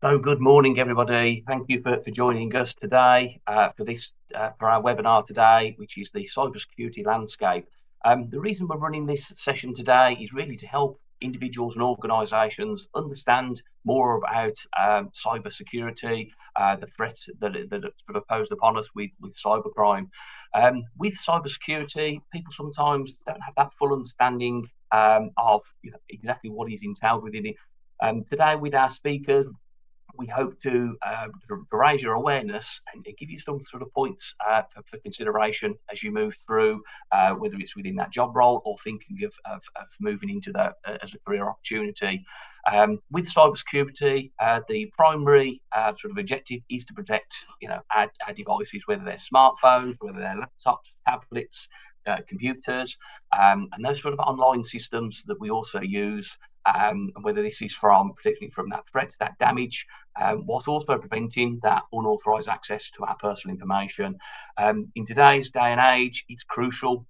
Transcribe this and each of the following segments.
So good morning, everybody. Thank you for joining us today for our webinar today, which is the cybersecurity landscape. The reason we're running this session today is really to help individuals and organisations understand more about cybersecurity, the threats that are posed upon us with cybercrime. With cybersecurity, people sometimes don't have that full understanding of exactly what is entailed within it. Today, with our speakers, we hope to raise your awareness and give you some sort of points for consideration as you move through, whether it's within that job role or thinking of moving into that as a career opportunity. With cybersecurity, the primary sort of objective is to protect, our devices, whether they're smartphones, whether they're laptops, tablets, computers, and those sort of online systems that we also use. Whether this is from protecting from that threat, that damage, whilst also preventing that unauthorised access to our personal information. In today's day and age, it's crucial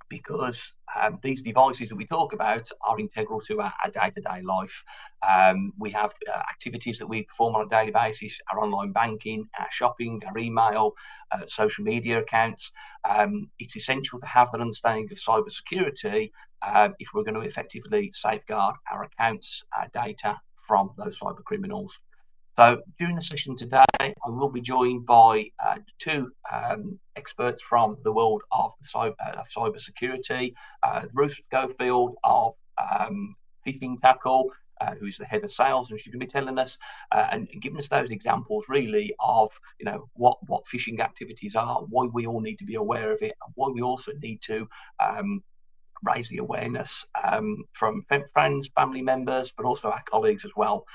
because these devices that we talk about are integral to our day-to-day life. We have activities that we perform on a daily basis, our online banking, our shopping, our email, social media accounts. It's essential to have that understanding of cybersecurity if we're going to effectively safeguard our accounts, our data from those cyber criminals. So during the session today, I will be joined by two experts from the world of cybersecurity, Ruth Schofield of Phishing Tackle, who is the head of sales, and she's going to be telling us and giving us those examples really of what phishing activities are, why we all need to be aware of it, and why we also need to raise the awareness from friends, family members, but also our colleagues as well.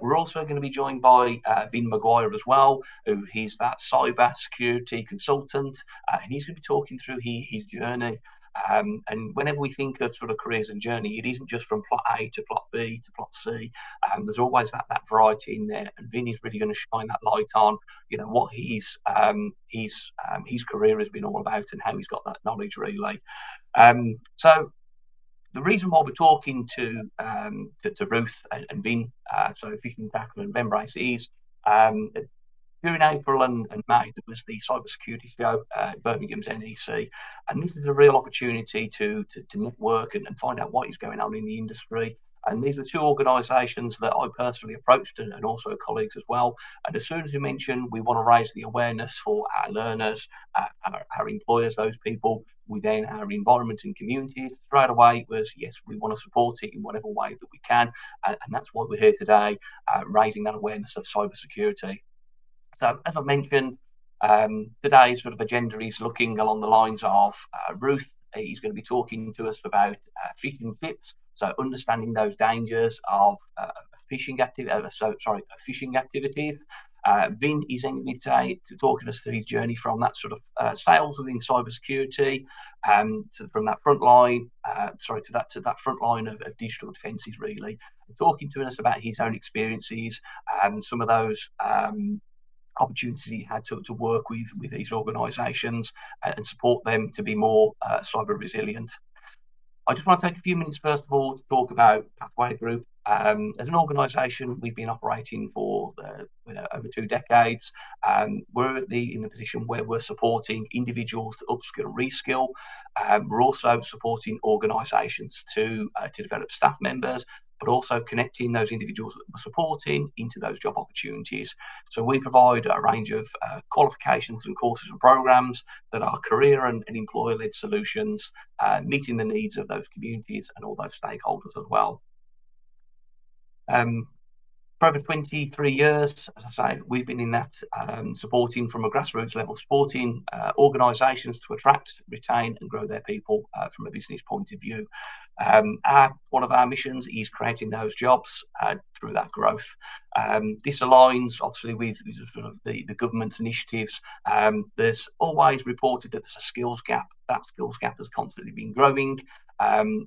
We're also going to be joined by Vin Maguire as well, who he's that cyber security consultant, and he's going to be talking through his journey. And whenever we think of sort of careers and journey, it isn't just from plot A to plot B to plot C. There's always that variety in there, and Vin is really going to shine that light on, what his career has been all about and how he's got that knowledge really. So the reason why we're talking to Ruth and Vin, so Phishing Tackle and Vembrace, is during April and May, there was the cybersecurity show at Birmingham's NEC, and this is a real opportunity to network and find out what is going on in the industry. And these are two organisations that I personally approached, and also colleagues as well. And as soon as you mention we want to raise the awareness for our learners, our employers, those people within our environment and communities, straight away it was, yes, we want to support it in whatever way that we can. And that's why we're here today, raising that awareness of cybersecurity. So, as I mentioned, today's sort of agenda is looking along the lines of Ruth. He's going to be talking to us about phishing tips, so understanding those dangers of phishing activities. Vin is going to be talking us through his journey from that sort of sales within cybersecurity, from that front line, to that front line of digital defences, really, and talking to us about his own experiences and some of those opportunities he had to work with these organisations and support them to be more cyber resilient. I just want to take a few minutes, first of all, to talk about Pathway Group. As an organisation, we've been operating for over 2 decades. We're in the position where we're supporting individuals to upskill and reskill. We're also supporting organisations to develop staff members, but also connecting those individuals that we're supporting into those job opportunities. So we provide a range of qualifications and courses and programs that are career and employer-led solutions, meeting the needs of those communities and all those stakeholders as well. For over 23 years, as I say, we've been in that supporting from a grassroots level, supporting organisations to attract, retain and grow their people from a business point of view. One of our missions is creating those jobs through that growth. This aligns obviously with sort of the government's initiatives. There's always reported that there's a skills gap. That skills gap has constantly been growing.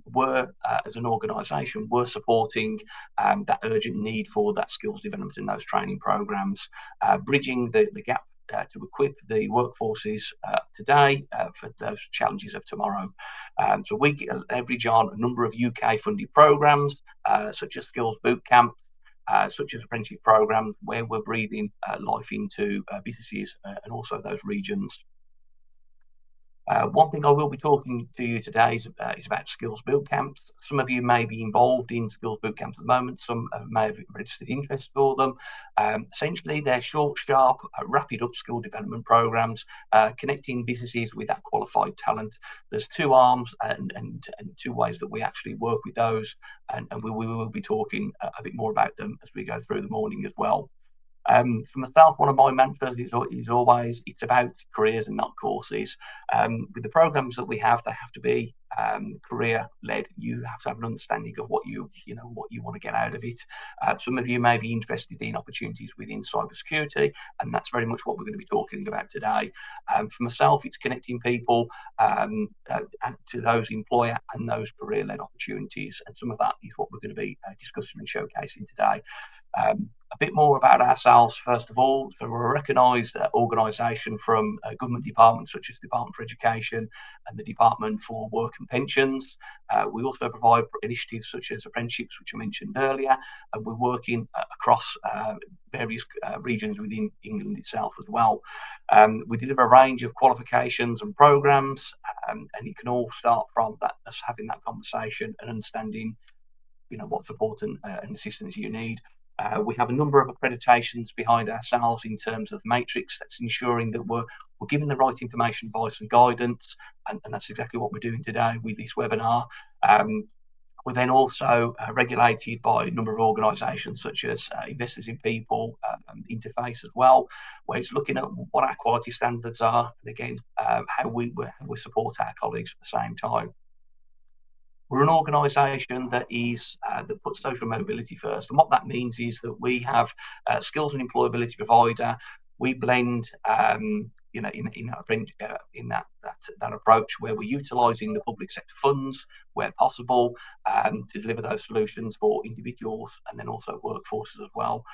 We're, as an organisation, we're supporting that urgent need for that skills development and those training programs, bridging the gap to equip the workforces today for those challenges of tomorrow. So we leverage on a number of UK funded programs, such as Skills Bootcamp, such as apprenticeship programs, where we're breathing life into businesses and also those regions. One thing I will be talking to you today is about skills boot camps. Some of you may be involved in skills boot camps at the moment. Some may have registered interest for them. Essentially, they're short, sharp, rapid upskill development programs connecting businesses with that qualified talent. There's two arms and two ways that we actually work with those, and we will be talking a bit more about them as we go through the morning as well. For myself, one of my mantras is always, it's about careers and not courses. With the programs that we have, they have to be career-led. You have to have an understanding of what you want to get out of it. Some of you may be interested in opportunities within cybersecurity, and that's very much what we're going to be talking about today. For myself, it's connecting people to those employer and those career-led opportunities, and some of that is what we're going to be discussing and showcasing today. A bit more about ourselves, first of all. So we're a recognised organisation from government departments such as the Department for Education and the Department for Work and Pensions. We also provide initiatives such as apprenticeships, which I mentioned earlier, and we're working across various regions within England itself as well. We deliver a range of qualifications and programmes, and it can all start from that, us having that conversation and understanding, what support and assistance you need. We have a number of accreditations behind ourselves in terms of matrix that's ensuring that we're giving the right information, advice and guidance, and that's exactly what we're doing today with this webinar. We're then also regulated by a number of organisations such as Investors in People, Interface as well, where it's looking at what our quality standards are, and again, how we support our colleagues at the same time. We're an organisation that puts social mobility first, and what that means is that we have skills and employability provider. We blend, in that approach where we're utilising the public sector funds where possible to deliver those solutions for individuals and then also workforces as well,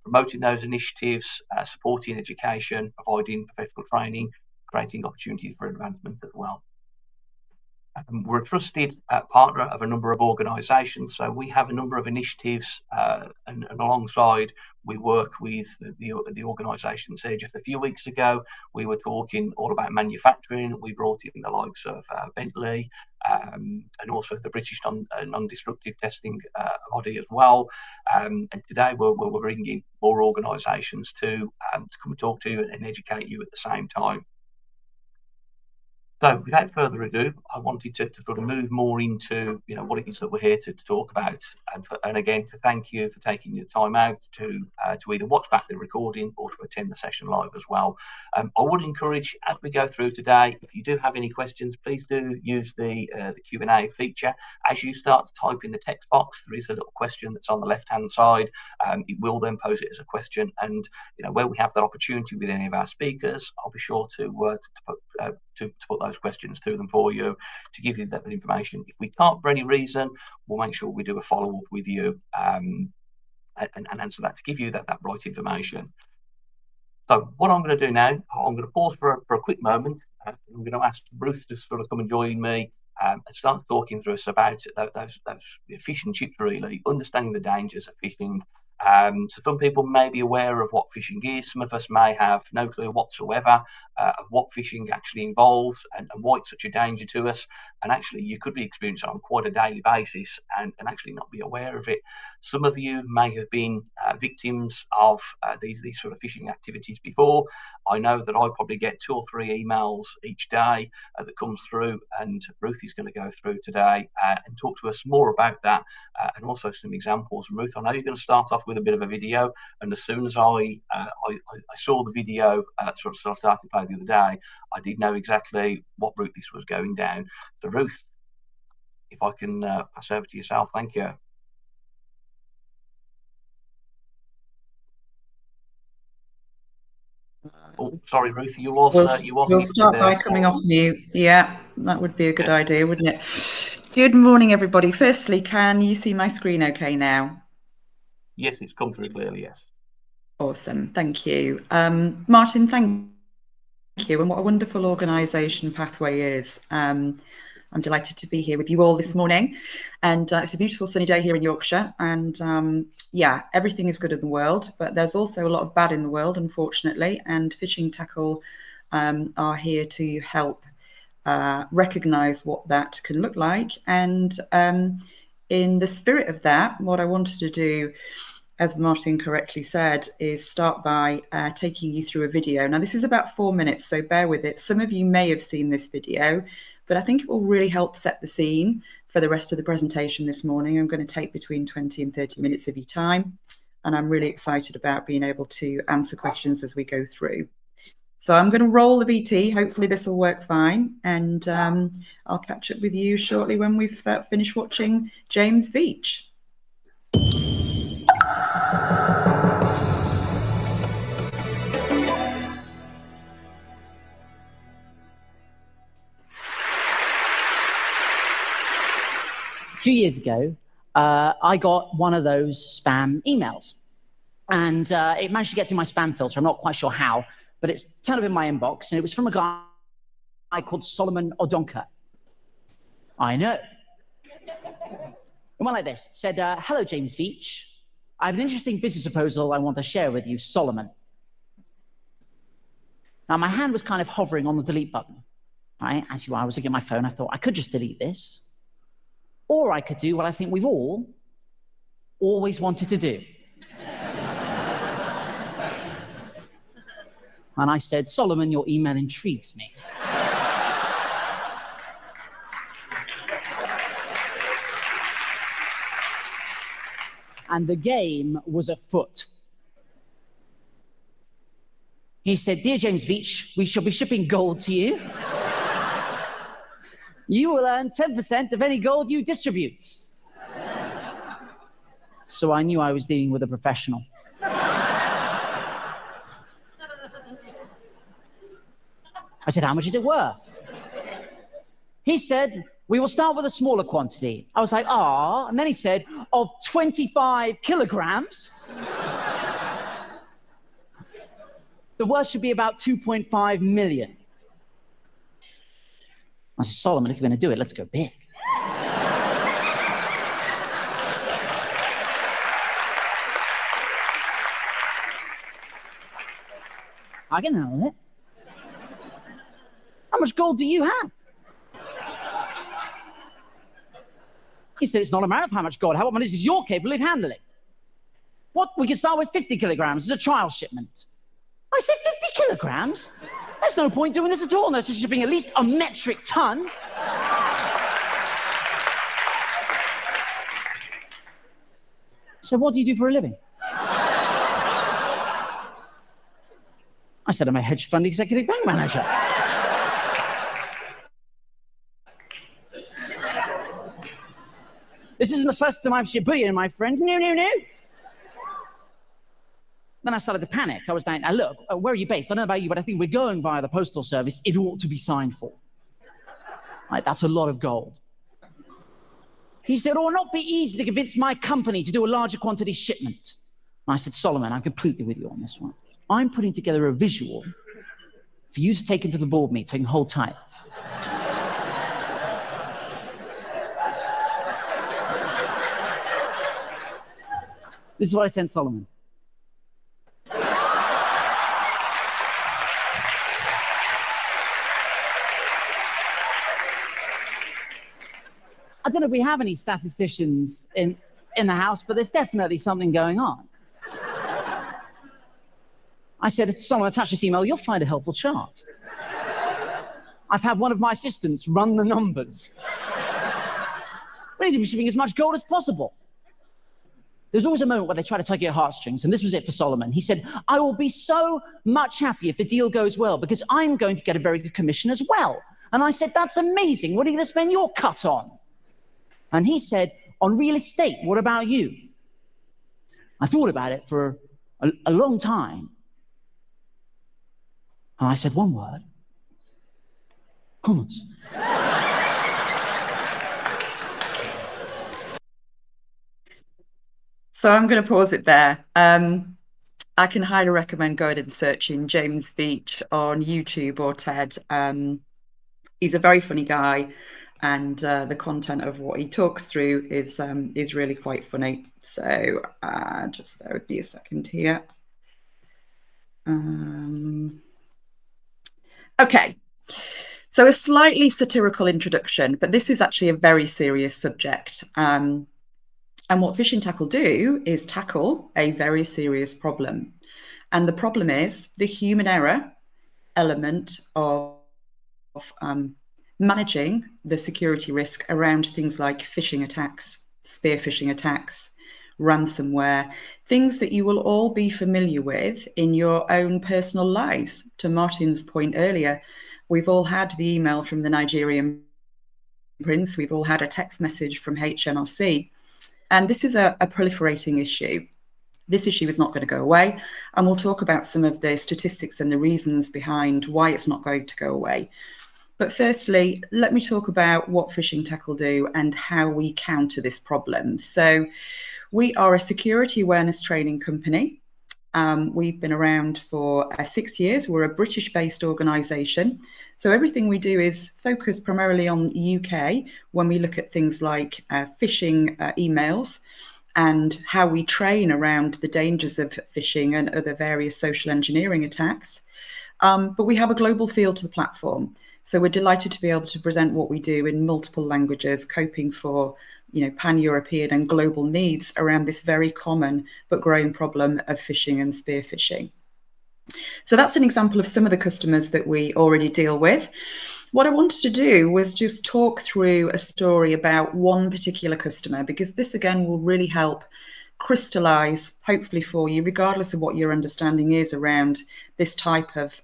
promoting those initiatives, supporting education, providing professional training, creating opportunities for advancement as well. We're a trusted partner of a number of organisations, so we have a number of initiatives, and alongside we work with the organisations here. Just a few weeks ago, we were talking all about manufacturing. We brought in the likes of Bentley and also the British non-destructive testing body as well. And today we're bringing more organisations to come and talk to you and educate you at the same time. So without further ado, I wanted to sort of move more into what it is that we're here to talk about, and again to thank you for taking your time out to either watch back the recording or to attend the session live as well. I would encourage, as we go through today, if you do have any questions, please do use the Q&A feature. As you start to type in the text box, there is a little question that's on the left-hand side. It will then pose it as a question, and where we have that opportunity with any of our speakers, I'll be sure to put those questions to them for you, to give you that information. If we can't for any reason, we'll make sure we do a follow-up with you and answer that to give you that right information. So what I'm going to do now, I'm going to pause for a quick moment. I'm going to ask Ruth to sort of come and join me and start talking through us about those fish and chips, really, understanding the dangers of phishing. So some people may be aware of what phishing is. Some of us may have no clue whatsoever of what phishing actually involves and why it's such a danger to us. And actually, you could be experiencing it on quite a daily basis and actually not be aware of it. Some of you may have been victims of these sort of phishing activities before. I know that I probably get 2 or 3 emails each day that comes through, and Ruth is going to go through today and talk to us more about that and also some examples. Ruth, I know you're going to start off with a bit of a video, and as soon as I saw the video sort of started to play the other day, I did know exactly what route this was going down. So Ruth, if I can pass over to yourself, thank you. Oh, sorry, Ruth, you also We'll start by coming off mute. Yeah, that would be a good idea, wouldn't it? Good morning, everybody. Firstly, can you see my screen okay now? Yes, it's come through clearly, yes. Awesome, thank you. Martin, thank you, and what a wonderful organisation Pathway is. I'm delighted to be here with you all this morning, and it's a beautiful sunny day here in Yorkshire, and yeah, everything is good in the world, but there's also a lot of bad in the world, unfortunately. And Phishing Tackle are here to help recognize what that can look like. And in the spirit of that, what I wanted to do, as Martin correctly said, is start by taking you through a video. Now, this is about 4 minutes, so bear with it. Some of you may have seen this video, but I think it will really help set the scene for the rest of the presentation this morning. I'm going to take between 20 and 30 minutes of your time, and I'm really excited about being able to answer questions as we go through. So I'm going to roll the VT. Hopefully this will work fine, and I'll catch up with you shortly when we've finished watching James Veitch. A few years ago, I got one of those spam emails, and it managed to get through my spam filter. I'm not quite sure how, but it's turned up in my inbox, and it was from a guy called Solomon Odonka. I know. It went like this. It said, hello, James Veitch. I have an interesting business proposal I want to share with you, Solomon. Now, my hand was kind of hovering on the delete button, right? As you are, I was looking at my phone. I thought, I could just delete this. Or I could do what I think we've all always wanted to do. And I said, Solomon, your email intrigues me. And the game was afoot. He said, dear James Veitch, we shall be shipping gold to you. You will earn 10% of any gold you distribute. So I knew I was dealing with a professional. I said, how much is it worth? He said, we will start with a smaller quantity. I was like, ah. And then he said, of 25 kilograms. The worth should be about 2.5 million. I said, Solomon, if you're going to do it, let's go big. I can handle it. How much gold do you have? He said, it's not a matter of how much gold. How much is you're capable of handling? What? We can start with 50 kilograms as a trial shipment. I said, 50 kilograms? There's no point doing this at all unless you're shipping at least a metric ton. So what do you do for a living? I said, I'm a hedge fund executive bank manager. This isn't the first time I've shipped bullion, my friend. No. Then I started to panic. I was like, now look, where are you based? I don't know about you, but I think we're going via the postal service. It ought to be signed for. Right, that's a lot of gold. He said, it will not be easy to convince my company to do a larger quantity shipment. And I said, Solomon, I'm completely with you on this one. I'm putting together a visual for you to take into the board meeting. Hold tight. This is what I sent Solomon. I don't know if we have any statisticians in the house, but there's definitely something going on. I said, Solomon, attach this email, you'll find a helpful chart. I've had one of my assistants run the numbers. We need to be shipping as much gold as possible. There's always a moment where they try to tug your heartstrings, and this was it for Solomon. He said, I will be so much happy if the deal goes well, because I'm going to get a very good commission as well. And I said, that's amazing. What are you going to spend your cut on? And he said, on real estate, what about you? I thought about it for a long time. And I said one word. Hummus. So I'm going to pause it there. I can highly recommend going and searching James Veitch on YouTube or TED. He's a very funny guy. and the content of what he talks through is really quite funny. So just bear with me a second here. Okay, so a slightly satirical introduction, but this is actually a very serious subject. And what Phishing Tackle do is tackle a very serious problem. And the problem is the human error element of managing the security risk around things like phishing attacks, spear phishing attacks, ransomware, things that you will all be familiar with in your own personal lives. To Martin's point earlier, we've all had the email from the Nigerian prince, we've all had a text message from HMRC, and this is a proliferating issue. This issue is not going to go away, and we'll talk about some of the statistics and the reasons behind why it's not going to go away. But firstly, let me talk about what Phishing Tackle do and how we counter this problem. So we are a security awareness training company. We've been around for 6 years. We're a British-based organisation. So everything we do is focused primarily on the UK when we look at things like phishing emails and how we train around the dangers of phishing and other various social engineering attacks. But we have a global feel to the platform. So we're delighted to be able to present what we do in multiple languages, coping for pan-European and global needs around this very common but growing problem of phishing and spear phishing. So that's an example of some of the customers that we already deal with. What I wanted to do was just talk through a story about one particular customer, because this again will really help crystallize, hopefully for you, regardless of what your understanding is around this type of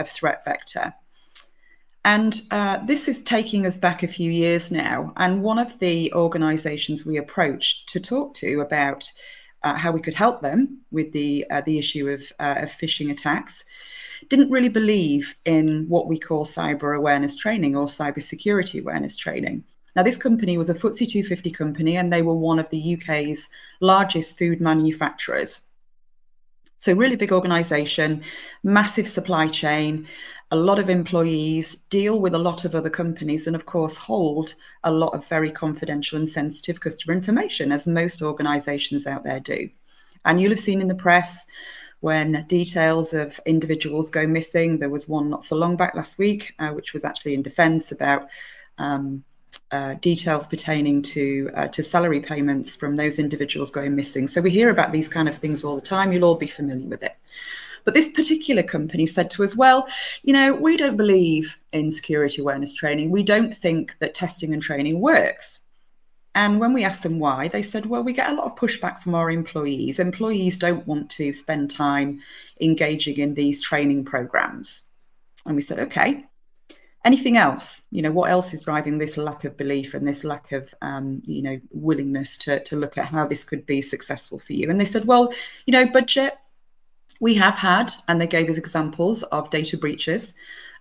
threat vector. And this is taking us back a few years now. And one of the organizations we approached to talk to about how we could help them with the issue of phishing attacks didn't really believe in what we call cyber awareness training or cybersecurity awareness training. Now, this company was a FTSE 250 company, and they were one of the UK's largest food manufacturers. So really big organization, massive supply chain, a lot of employees, deal with a lot of other companies, and of course hold a lot of very confidential and sensitive customer information, as most organizations out there do. And you'll have seen in the press when details of individuals go missing. There was one not so long back last week, which was actually in defense about details pertaining to salary payments from those individuals going missing. So we hear about these kind of things all the time. You'll all be familiar with it. But this particular company said to us, well, we don't believe in security awareness training. We don't think that testing and training works. And when we asked them why, they said, well, we get a lot of pushback from our employees. Employees don't want to spend time engaging in these training programs. And we said, okay. Anything else? What else is driving this lack of belief and this lack of, willingness to look at how this could be successful for you? And they said, well, budget. We have had, and they gave us examples of data breaches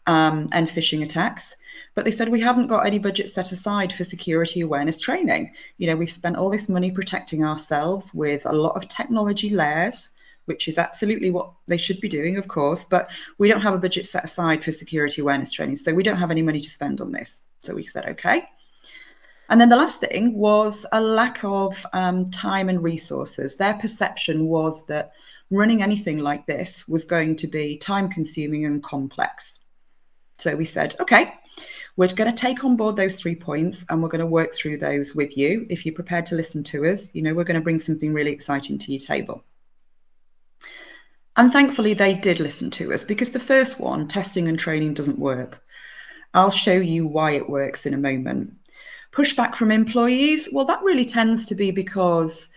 and phishing attacks, but they said we haven't got any budget set aside for security awareness training. We've spent all this money protecting ourselves with a lot of technology layers, which is absolutely what they should be doing, of course, but we don't have a budget set aside for security awareness training, so we don't have any money to spend on this. So we said, okay. And then the last thing was a lack of time and resources. Their perception was that running anything like this was going to be time consuming and complex. So we said, okay, we're going to take on board those 3 points and we're going to work through those with you. If you're prepared to listen to us, we're going to bring something really exciting to your table. And thankfully they did listen to us, because the first one, testing and training, doesn't work. I'll show you why it works in a moment. Pushback from employees, well, that really tends to be because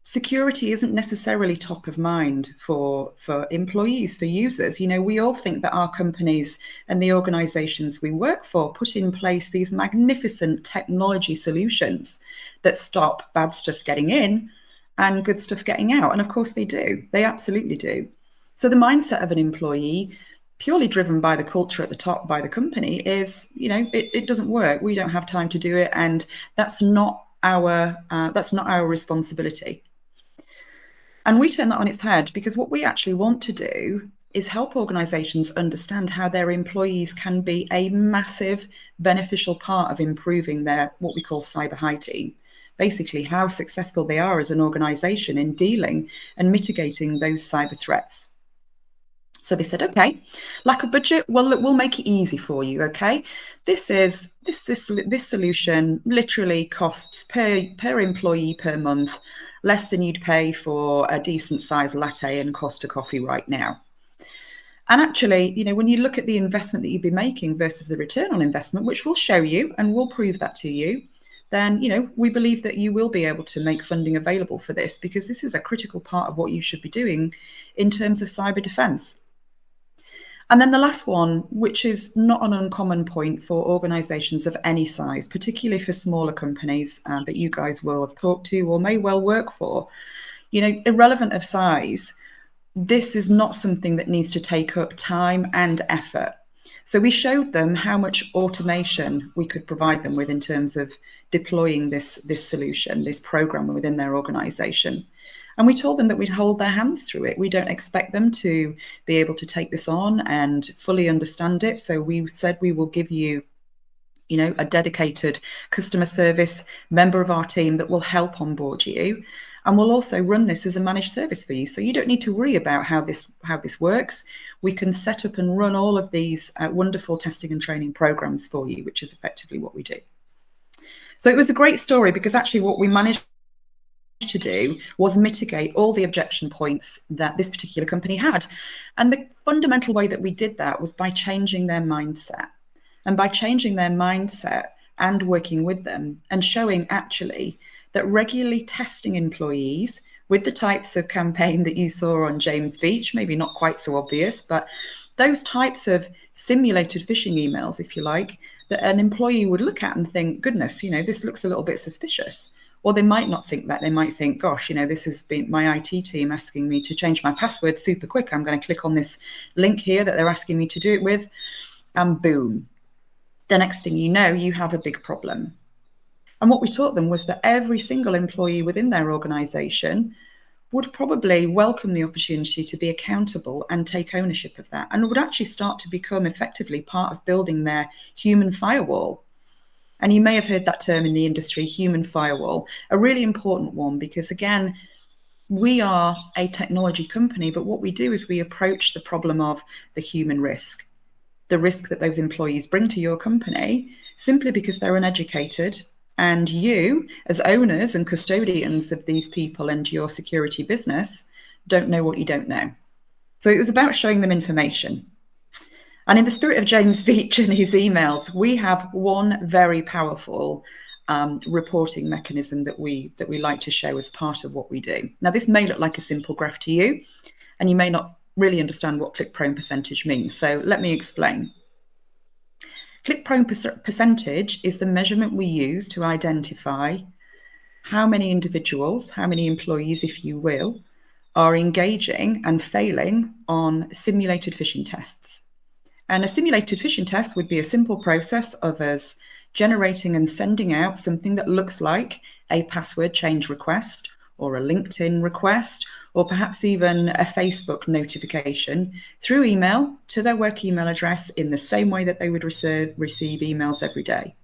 security isn't necessarily top of mind for employees, for users. We all think that our companies and the organizations we work for put in place these magnificent technology solutions that stop bad stuff getting in and good stuff getting out. And of course they do. They absolutely do. So the mindset of an employee, purely driven by the culture at the top, by the company, is, it doesn't work. We don't have time to do it. And that's not our responsibility. And we turn that on its head, because what we actually want to do is help organizations understand how their employees can be a massive beneficial part of improving their what we call cyber hygiene. Basically, how successful they are as an organization in dealing and mitigating those cyber threats. So they said, okay, lack of budget, well, look, we'll make it easy for you, okay? This solution literally costs per employee per month less than you'd pay for a decent sized latte and Costa coffee right now. And actually, you know, when you look at the investment that you'd be making versus the return on investment, which we'll show you and we'll prove that to you, then, you know, we believe that you will be able to make funding available for this, because this is a critical part of what you should be doing in terms of cyber defense. And then the last one, which is not an uncommon point for organizations of any size, particularly for smaller companies that you guys will have talked to or may well work for, you know, irrelevant of size, this is not something that needs to take up time and effort. So we showed them how much automation we could provide them with in terms of deploying this solution, this program within their organization. And we told them that we'd hold their hands through it. We don't expect them to be able to take this on and fully understand it. So we said we will give you, you know, a dedicated customer service member of our team that will help onboard you. And we'll also run this as a managed service for you. So you don't need to worry about how this works. We can set up and run all of these wonderful testing and training programs for you, which is effectively what we do. So it was a great story, because actually what we managed to do was mitigate all the objection points that this particular company had. And the fundamental way that we did that was by changing their mindset. And by changing their mindset and working with them and showing actually that regularly testing employees with the types of campaign that you saw on James Beach, maybe not quite so obvious, but those types of simulated phishing emails, if you like, that an employee would look at and think, goodness, you know, this looks a little bit suspicious. Or they might not think that. They might think, gosh, you know, this has been my IT team asking me to change my password super quick. I'm going to click on this link here that they're asking me to do it with, and boom. The next thing you know, you have a big problem. And what we taught them was that every single employee within their organization would probably welcome the opportunity to be accountable and take ownership of that, and would actually start to become effectively part of building their human firewall. And you may have heard that term in the industry, human firewall, a really important one, because again, we are a technology company, but what we do is we approach the problem of the human risk, the risk that those employees bring to your company simply because they're uneducated. And you, as owners and custodians of these people and your security business, don't know what you don't know. So it was about showing them information. And in the spirit of James Veitch and his emails, we have one very powerful reporting mechanism that we like to show as part of what we do. Now, this may look like a simple graph to you, and you may not really understand what click-prone percentage means. So let me explain. Click-prone percentage is the measurement we use to identify how many individuals, how many employees, if you will, are engaging and failing on simulated phishing tests. And a simulated phishing test would be a simple process of us generating and sending out something that looks like a password change request or a LinkedIn request, or perhaps even a Facebook notification through email to their work email address in the same way that they would receive emails every day.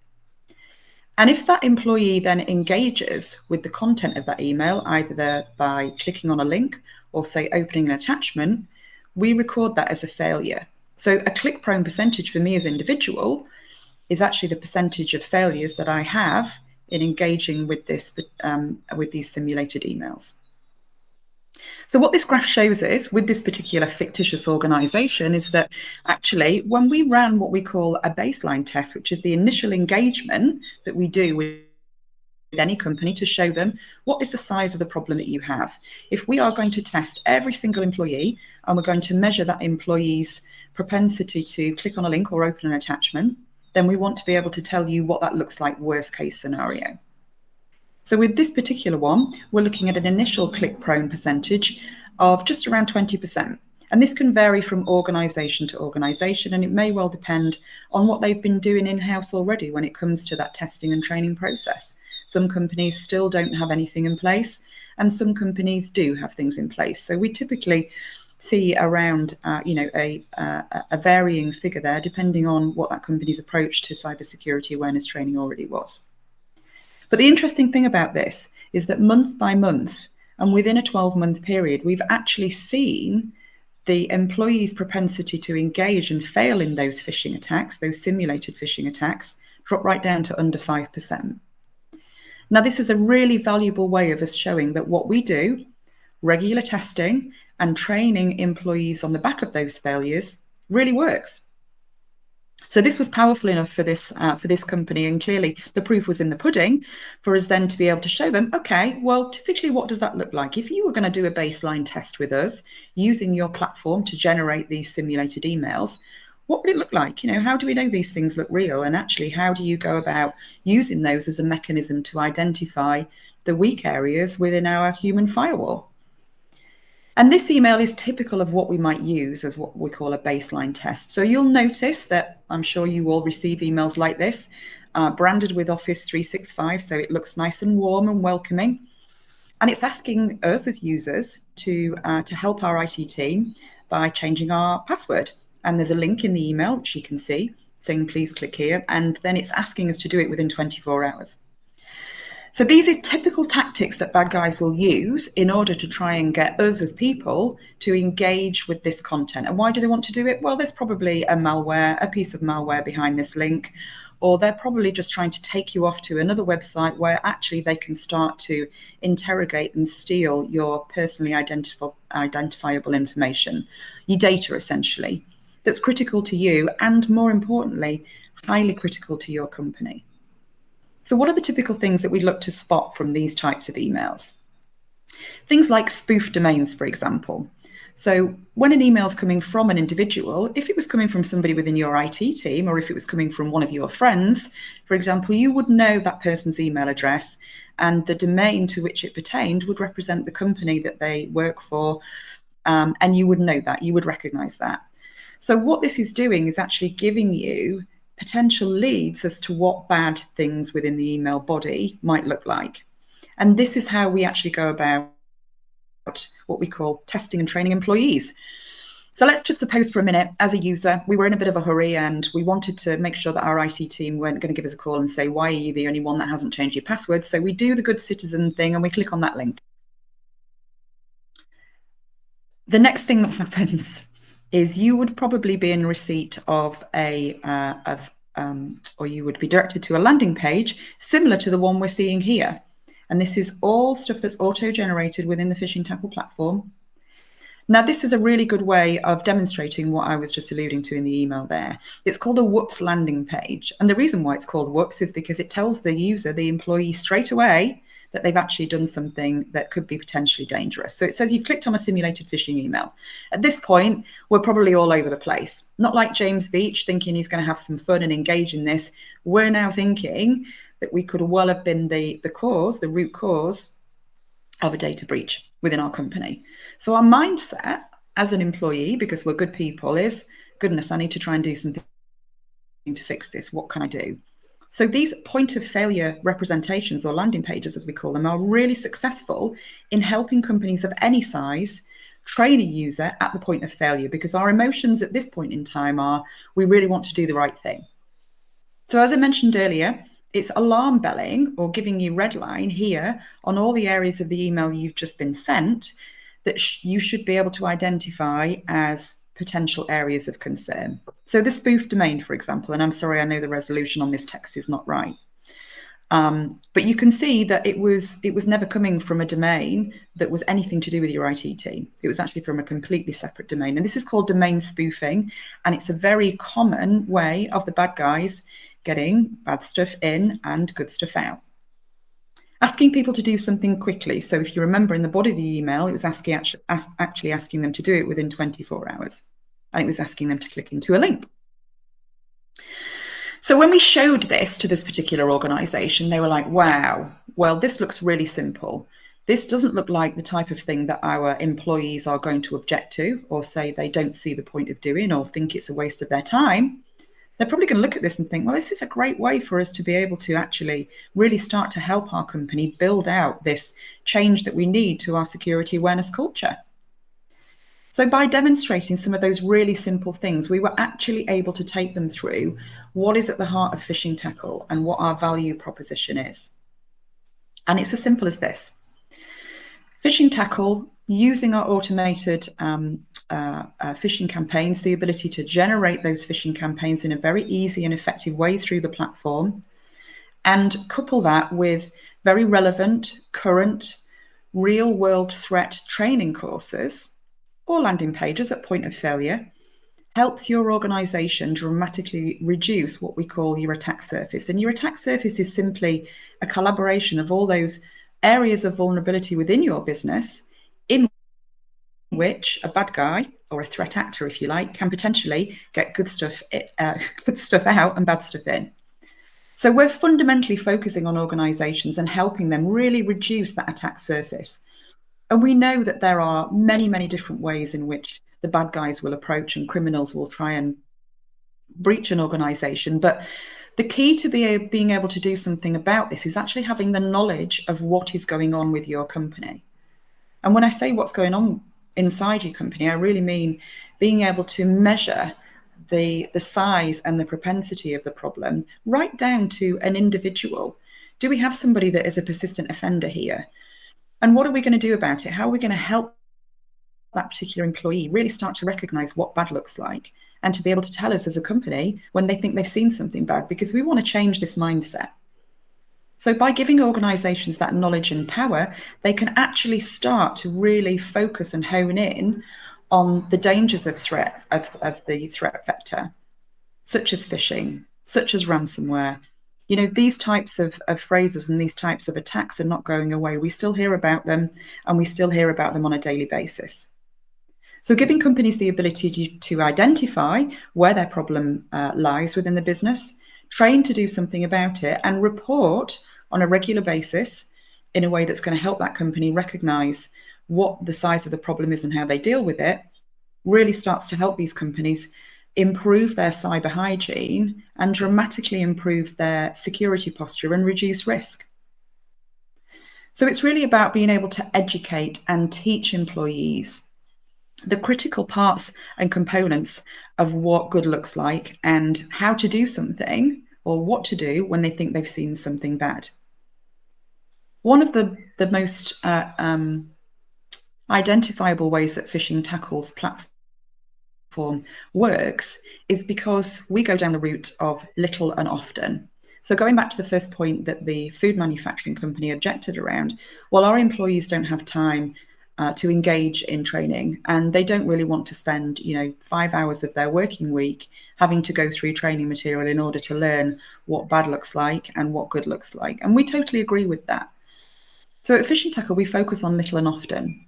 And if that employee then engages with the content of that email, either by clicking on a link or say opening an attachment, we record that as a failure. So a click-prone percentage for me as an individual is actually the percentage of failures that I have in engaging with this with these simulated emails. So what this graph shows us with this particular fictitious organization is that actually when we ran what we call a baseline test, which is the initial engagement that we do with any company to show them what is the size of the problem that you have. If we are going to test every single employee and we're going to measure that employee's propensity to click on a link or open an attachment, then we want to be able to tell you what that looks like worst case scenario. So with this particular one, we're looking at an initial click-prone percentage of just around 20%. And this can vary from organization to organization, and it may well depend on what they've been doing in-house already when it comes to that testing and training process. Some companies still don't have anything in place, and some companies do have things in place. So we typically see around, a varying figure there, depending on what that company's approach to cybersecurity awareness training already was. But the interesting thing about this is that month by month, and within a 12-month period, we've actually seen the employee's propensity to engage and fail in those phishing attacks, those simulated phishing attacks, drop right down to under 5%. Now, this is a really valuable way of us showing that what we do, regular testing and training employees on the back of those failures, really works. So this was powerful enough for this company, and clearly the proof was in the pudding for us then to be able to show them, okay, well, typically what does that look like? If you were going to do a baseline test with us using your platform to generate these simulated emails, what would it look like? How do we know these things look real? And actually, how do you go about using those as a mechanism to identify the weak areas within our human firewall? And this email is typical of what we might use as what we call a baseline test. So you'll notice that I'm sure you all receive emails like this, branded with Office 365, so it looks nice and warm and welcoming. And it's asking us as users to help our IT team by changing our password. And there's a link in the email, which you can see, saying please click here. And then it's asking us to do it within 24 hours. So these are typical tactics that bad guys will use in order to try and get us as people to engage with this content. And why do they want to do it? Well, there's probably a piece of malware behind this link, or they're probably just trying to take you off to another website where actually they can start to interrogate and steal your personally identifiable information, your data essentially, that's critical to you and, more importantly, highly critical to your company. So what are the typical things that we look to spot from these types of emails? Things like spoof domains, for example. So when an email is coming from an individual, if it was coming from somebody within your IT team, or if it was coming from one of your friends, for example, you would know that person's email address, and the domain to which it pertained would represent the company that they work for, and you would know that, you would recognize that. So what this is doing is actually giving you potential leads as to what bad things within the email body might look like. And this is how we actually go about what we call testing and training employees. So let's just suppose for a minute, as a user, we were in a bit of a hurry and we wanted to make sure that our IT team weren't going to give us a call and say, why are you the only one that hasn't changed your password? So we do the good citizen thing and we click on that link. The next thing that happens is you would probably be in receipt of or you would be directed to a landing page similar to the one we're seeing here. And this is all stuff that's auto-generated within the Phishing Tackle platform. Now, this is a really good way of demonstrating what I was just alluding to in the email there. It's called a whoops landing page. And the reason why it's called whoops is because it tells the user, the employee, straight away that they've actually done something that could be potentially dangerous. So it says you've clicked on a simulated phishing email. At this point, we're probably all over the place. Not like James Beach thinking he's going to have some fun and engage in this. We're now thinking that we could well have been the root cause of a data breach within our company. So our mindset as an employee, because we're good people, is, goodness, I need to try and do something to fix this. What can I do? So these point of failure representations, or landing pages as we call them, are really successful in helping companies of any size train a user at the point of failure, because our emotions at this point in time are, we really want to do the right thing. So as I mentioned earlier, it's alarm belling or giving you red line here on all the areas of the email you've just been sent that you should be able to identify as potential areas of concern. So the spoof domain, for example, and I'm sorry, I know the resolution on this text is not right. But you can see that it was never coming from a domain that was anything to do with your IT team. It was actually from a completely separate domain. And this is called domain spoofing. And it's a very common way of the bad guys getting bad stuff in and good stuff out. Asking people to do something quickly. So if you remember in the body of the email, it was actually asking them to do it within 24 hours. And it was asking them to click into a link. So when we showed this to this particular organization, they were like, wow, well, this looks really simple. This doesn't look like the type of thing that our employees are going to object to or say they don't see the point of doing or think it's a waste of their time. They're probably going to look at this and think, well, this is a great way for us to be able to actually really start to help our company build out this change that we need to our security awareness culture. So by demonstrating some of those really simple things, we were actually able to take them through what is at the heart of Phishing Tackle and what our value proposition is. And it's as simple as this. Phishing Tackle, using our automated phishing campaigns, the ability to generate those phishing campaigns in a very easy and effective way through the platform, and couple that with very relevant, current, real-world threat training courses or landing pages at point of failure, helps your organization dramatically reduce what we call your attack surface. And your attack surface is simply a collaboration of all those areas of vulnerability within your business in which a bad guy, or a threat actor, if you like, can potentially get good stuff out and bad stuff in. So we're fundamentally focusing on organizations and helping them really reduce that attack surface. And we know that there are many, many different ways in which the bad guys will approach and criminals will try and breach an organization. But the key to being able to do something about this is actually having the knowledge of what is going on with your company. And when I say what's going on inside your company, I really mean being able to measure the size and the propensity of the problem right down to an individual. Do we have somebody that is a persistent offender here? And what are we going to do about it? How are we going to help that particular employee really start to recognize what bad looks like and to be able to tell us as a company when they think they've seen something bad, because we want to change this mindset. So by giving organizations that knowledge and power, they can actually start to really focus and hone in on the dangers of threats of the threat vector, such as phishing, such as ransomware. You know, these types of phrases and these types of attacks are not going away. We still hear about them, and we still hear about them on a daily basis. So giving companies the ability to identify where their problem lies within the business, train to do something about it, and report on a regular basis in a way that's going to help that company recognize what the size of the problem is and how they deal with it, really starts to help these companies improve their cyber hygiene and dramatically improve their security posture and reduce risk. So it's really about being able to educate and teach employees the critical parts and components of what good looks like and how to do something or what to do when they think they've seen something bad. One of the most identifiable ways that Phishing Tackle's platform works is because we go down the route of little and often. So going back to the first point that the food manufacturing company objected around, well, our employees don't have time to engage in training, and they don't really want to spend 5 hours of their working week having to go through training material in order to learn what bad looks like and what good looks like. And we totally agree with that. So at Phishing Tackle, we focus on little and often,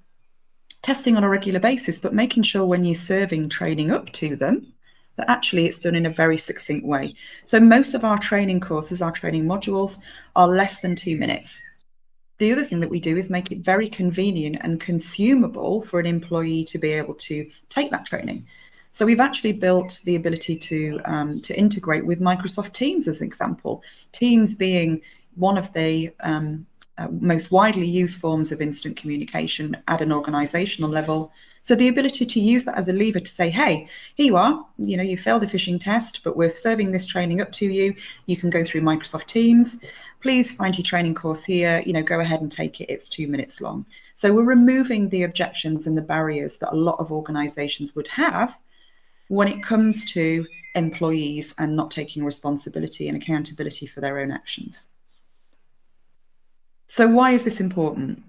testing on a regular basis, but making sure when you're serving training up to them, that actually it's done in a very succinct way. So most of our training courses, our training modules, are less than 2 minutes. The other thing that we do is make it very convenient and consumable for an employee to be able to take that training. So we've actually built the ability to integrate with Microsoft Teams, as an example. Teams being one of the most widely used forms of instant communication at an organizational level. So the ability to use that as a lever to say, hey, here you are, you failed a phishing test, but we're serving this training up to you. You can go through Microsoft Teams. Please find your training course here, go ahead and take it. It's 2 minutes long. So we're removing the objections and the barriers that a lot of organizations would have when it comes to employees and not taking responsibility and accountability for their own actions. So why is this important?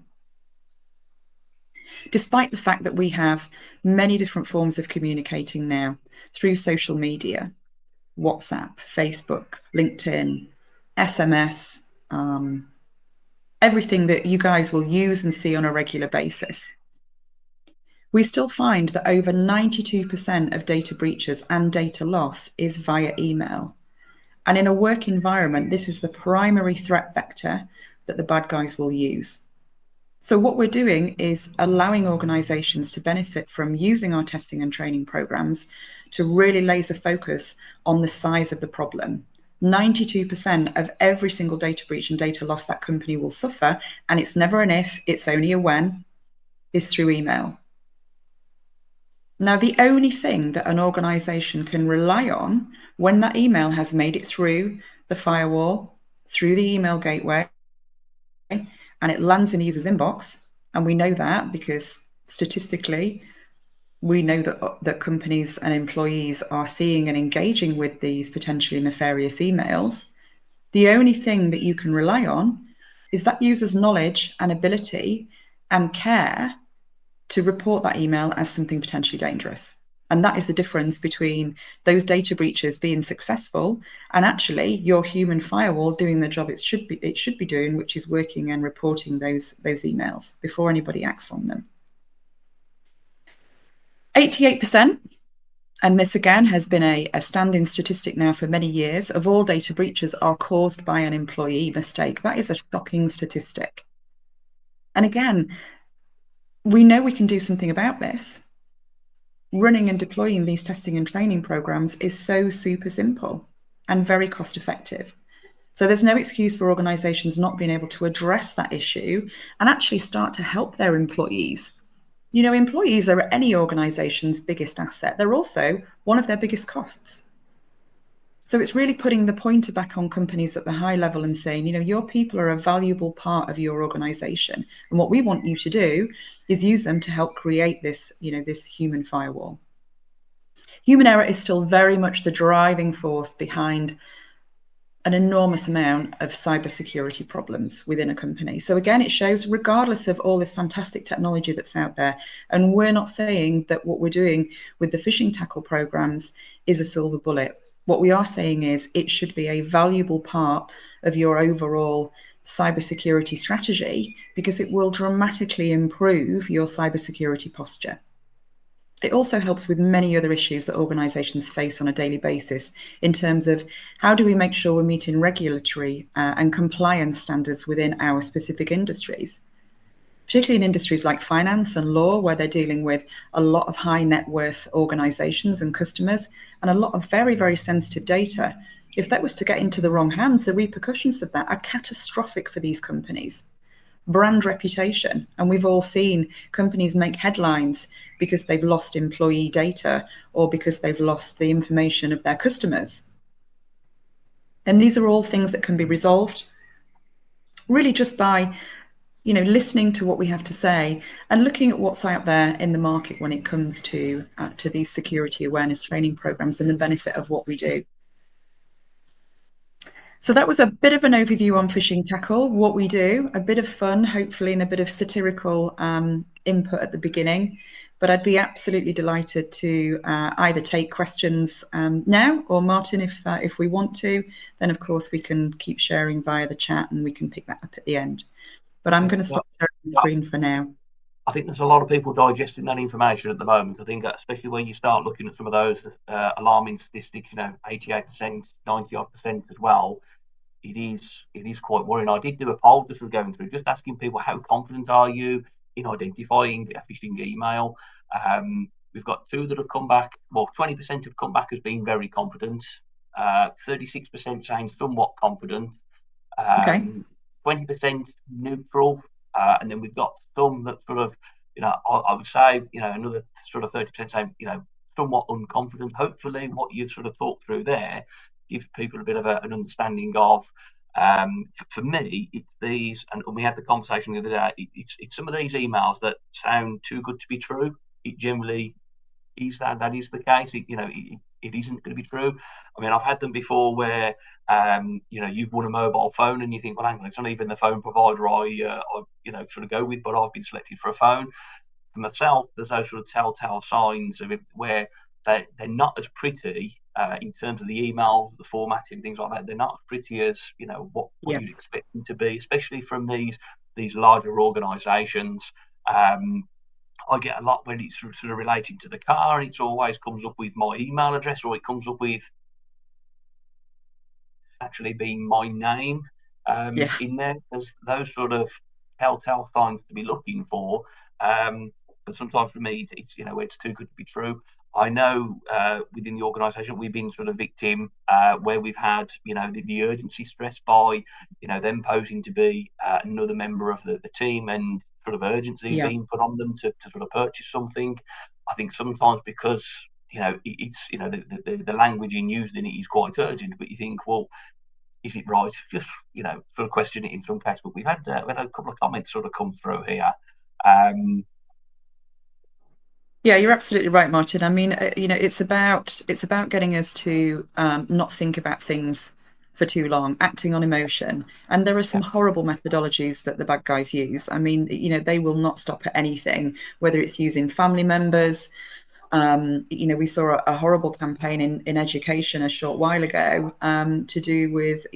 Despite the fact that we have many different forms of communicating now through social media, WhatsApp, Facebook, LinkedIn, SMS, everything that you guys will use and see on a regular basis, we still find that over 92% of data breaches and data loss is via email. And in a work environment, this is the primary threat vector that the bad guys will use. So what we're doing is allowing organizations to benefit from using our testing and training programs to really laser focus on the size of the problem. 92% of every single data breach and data loss that company will suffer, and it's never an if, it's only a when, is through email. Now, the only thing that an organization can rely on when that email has made it through the firewall, through the email gateway, and it lands in the user's inbox, and we know that because statistically, we know that companies and employees are seeing and engaging with these potentially nefarious emails. The only thing that you can rely on is that user's knowledge and ability and care to report that email as something potentially dangerous. And that is the difference between those data breaches being successful and actually your human firewall doing the job it should be doing, which is working and reporting those emails before anybody acts on them. 88%, and this again has been a standing statistic now for many years, of all data breaches are caused by an employee mistake. That is a shocking statistic. And again, we know we can do something about this. Running and deploying these testing and training programs is so super simple and very cost effective. So there's no excuse for organizations not being able to address that issue and actually start to help their employees. You know, employees are any organization's biggest asset. They're also one of their biggest costs. So it's really putting the pointer back on companies at the high level and saying, you know, your people are a valuable part of your organization. And what we want you to do is use them to help create this, you know, this human firewall. Human error is still very much the driving force behind an enormous amount of cybersecurity problems within a company. So again, it shows regardless of all this fantastic technology that's out there, and we're not saying that what we're doing with the phishing tackle programs is a silver bullet. What we are saying is it should be a valuable part of your overall cybersecurity strategy because it will dramatically improve your cybersecurity posture. It also helps with many other issues that organizations face on a daily basis in terms of how do we make sure we're meeting regulatory and compliance standards within our specific industries, particularly in industries like finance and law, where they're dealing with a lot of high net worth organizations and customers and a lot of very, very sensitive data. If that was to get into the wrong hands, the repercussions of that are catastrophic for these companies. Brand reputation. And we've all seen companies make headlines because they've lost employee data or because they've lost the information of their customers. And these are all things that can be resolved really just by, you know, listening to what we have to say and looking at what's out there in the market when it comes to these security awareness training programs and the benefit of what we do. So that was a bit of an overview on Phishing Tackle, what we do, a bit of fun, hopefully, and a bit of satirical input at the beginning. But I'd be absolutely delighted to either take questions now, or Martin, if we want to, then of course we can keep sharing via the chat and we can pick that up at the end. But I'm going to stop sharing the screen for now. I think there's a lot of people digesting that information at the moment. I think especially when you start looking at some of those alarming statistics, you know, 88%, 90% as well, it is quite worrying. I did do a poll just for going through, just asking people how confident are you in identifying a phishing email. We've got 2 that have come back. Well, 20% have come back as being very confident. 36% saying somewhat confident. Okay. 20% neutral, and then we've got some that sort of, you know, I would say, you know, another sort of 30% saying, you know, somewhat unconfident. Hopefully, what you've sort of thought through there gives people a bit of an understanding of. For me, it's these, and we had the conversation the other day. It's some of these emails that sound too good to be true. It generally is that is the case. It isn't going to be true. I mean, I've had them before where you know, you've won a mobile phone and you think, well, hang on, it's not even the phone provider I you know, sort of go with, but I've been selected for a phone. For myself, there's those sort of telltale signs of it where they're not as pretty in terms of the email, the formatting, things like that. They're not as pretty as, you know, what you'd expect them to be, especially from these larger organisations. I get a lot when it's sort of relating to the car. It always comes up with my email address, or it comes up with actually being my name in there. There's those sort of telltale signs to be looking for. But sometimes for me, it's you know, it's too good to be true. I know within the organisation we've been sort of victim where we've had, you know, the urgency stress by, you know, them posing to be another member of the team and sort of urgency being put on them to sort of purchase something. I think sometimes because it's the language used in it is quite urgent, but you think, well, is it right? Just sort of question it in some case. But we had a couple of comments sort of come through here. Yeah, you're absolutely right, Martin. I mean, it's about getting us to not think about things for too long, acting on emotion. And there are some horrible methodologies that the bad guys use. I mean, they will not stop at anything, whether it's using family members. We saw a horrible campaign in education a short while ago to do with,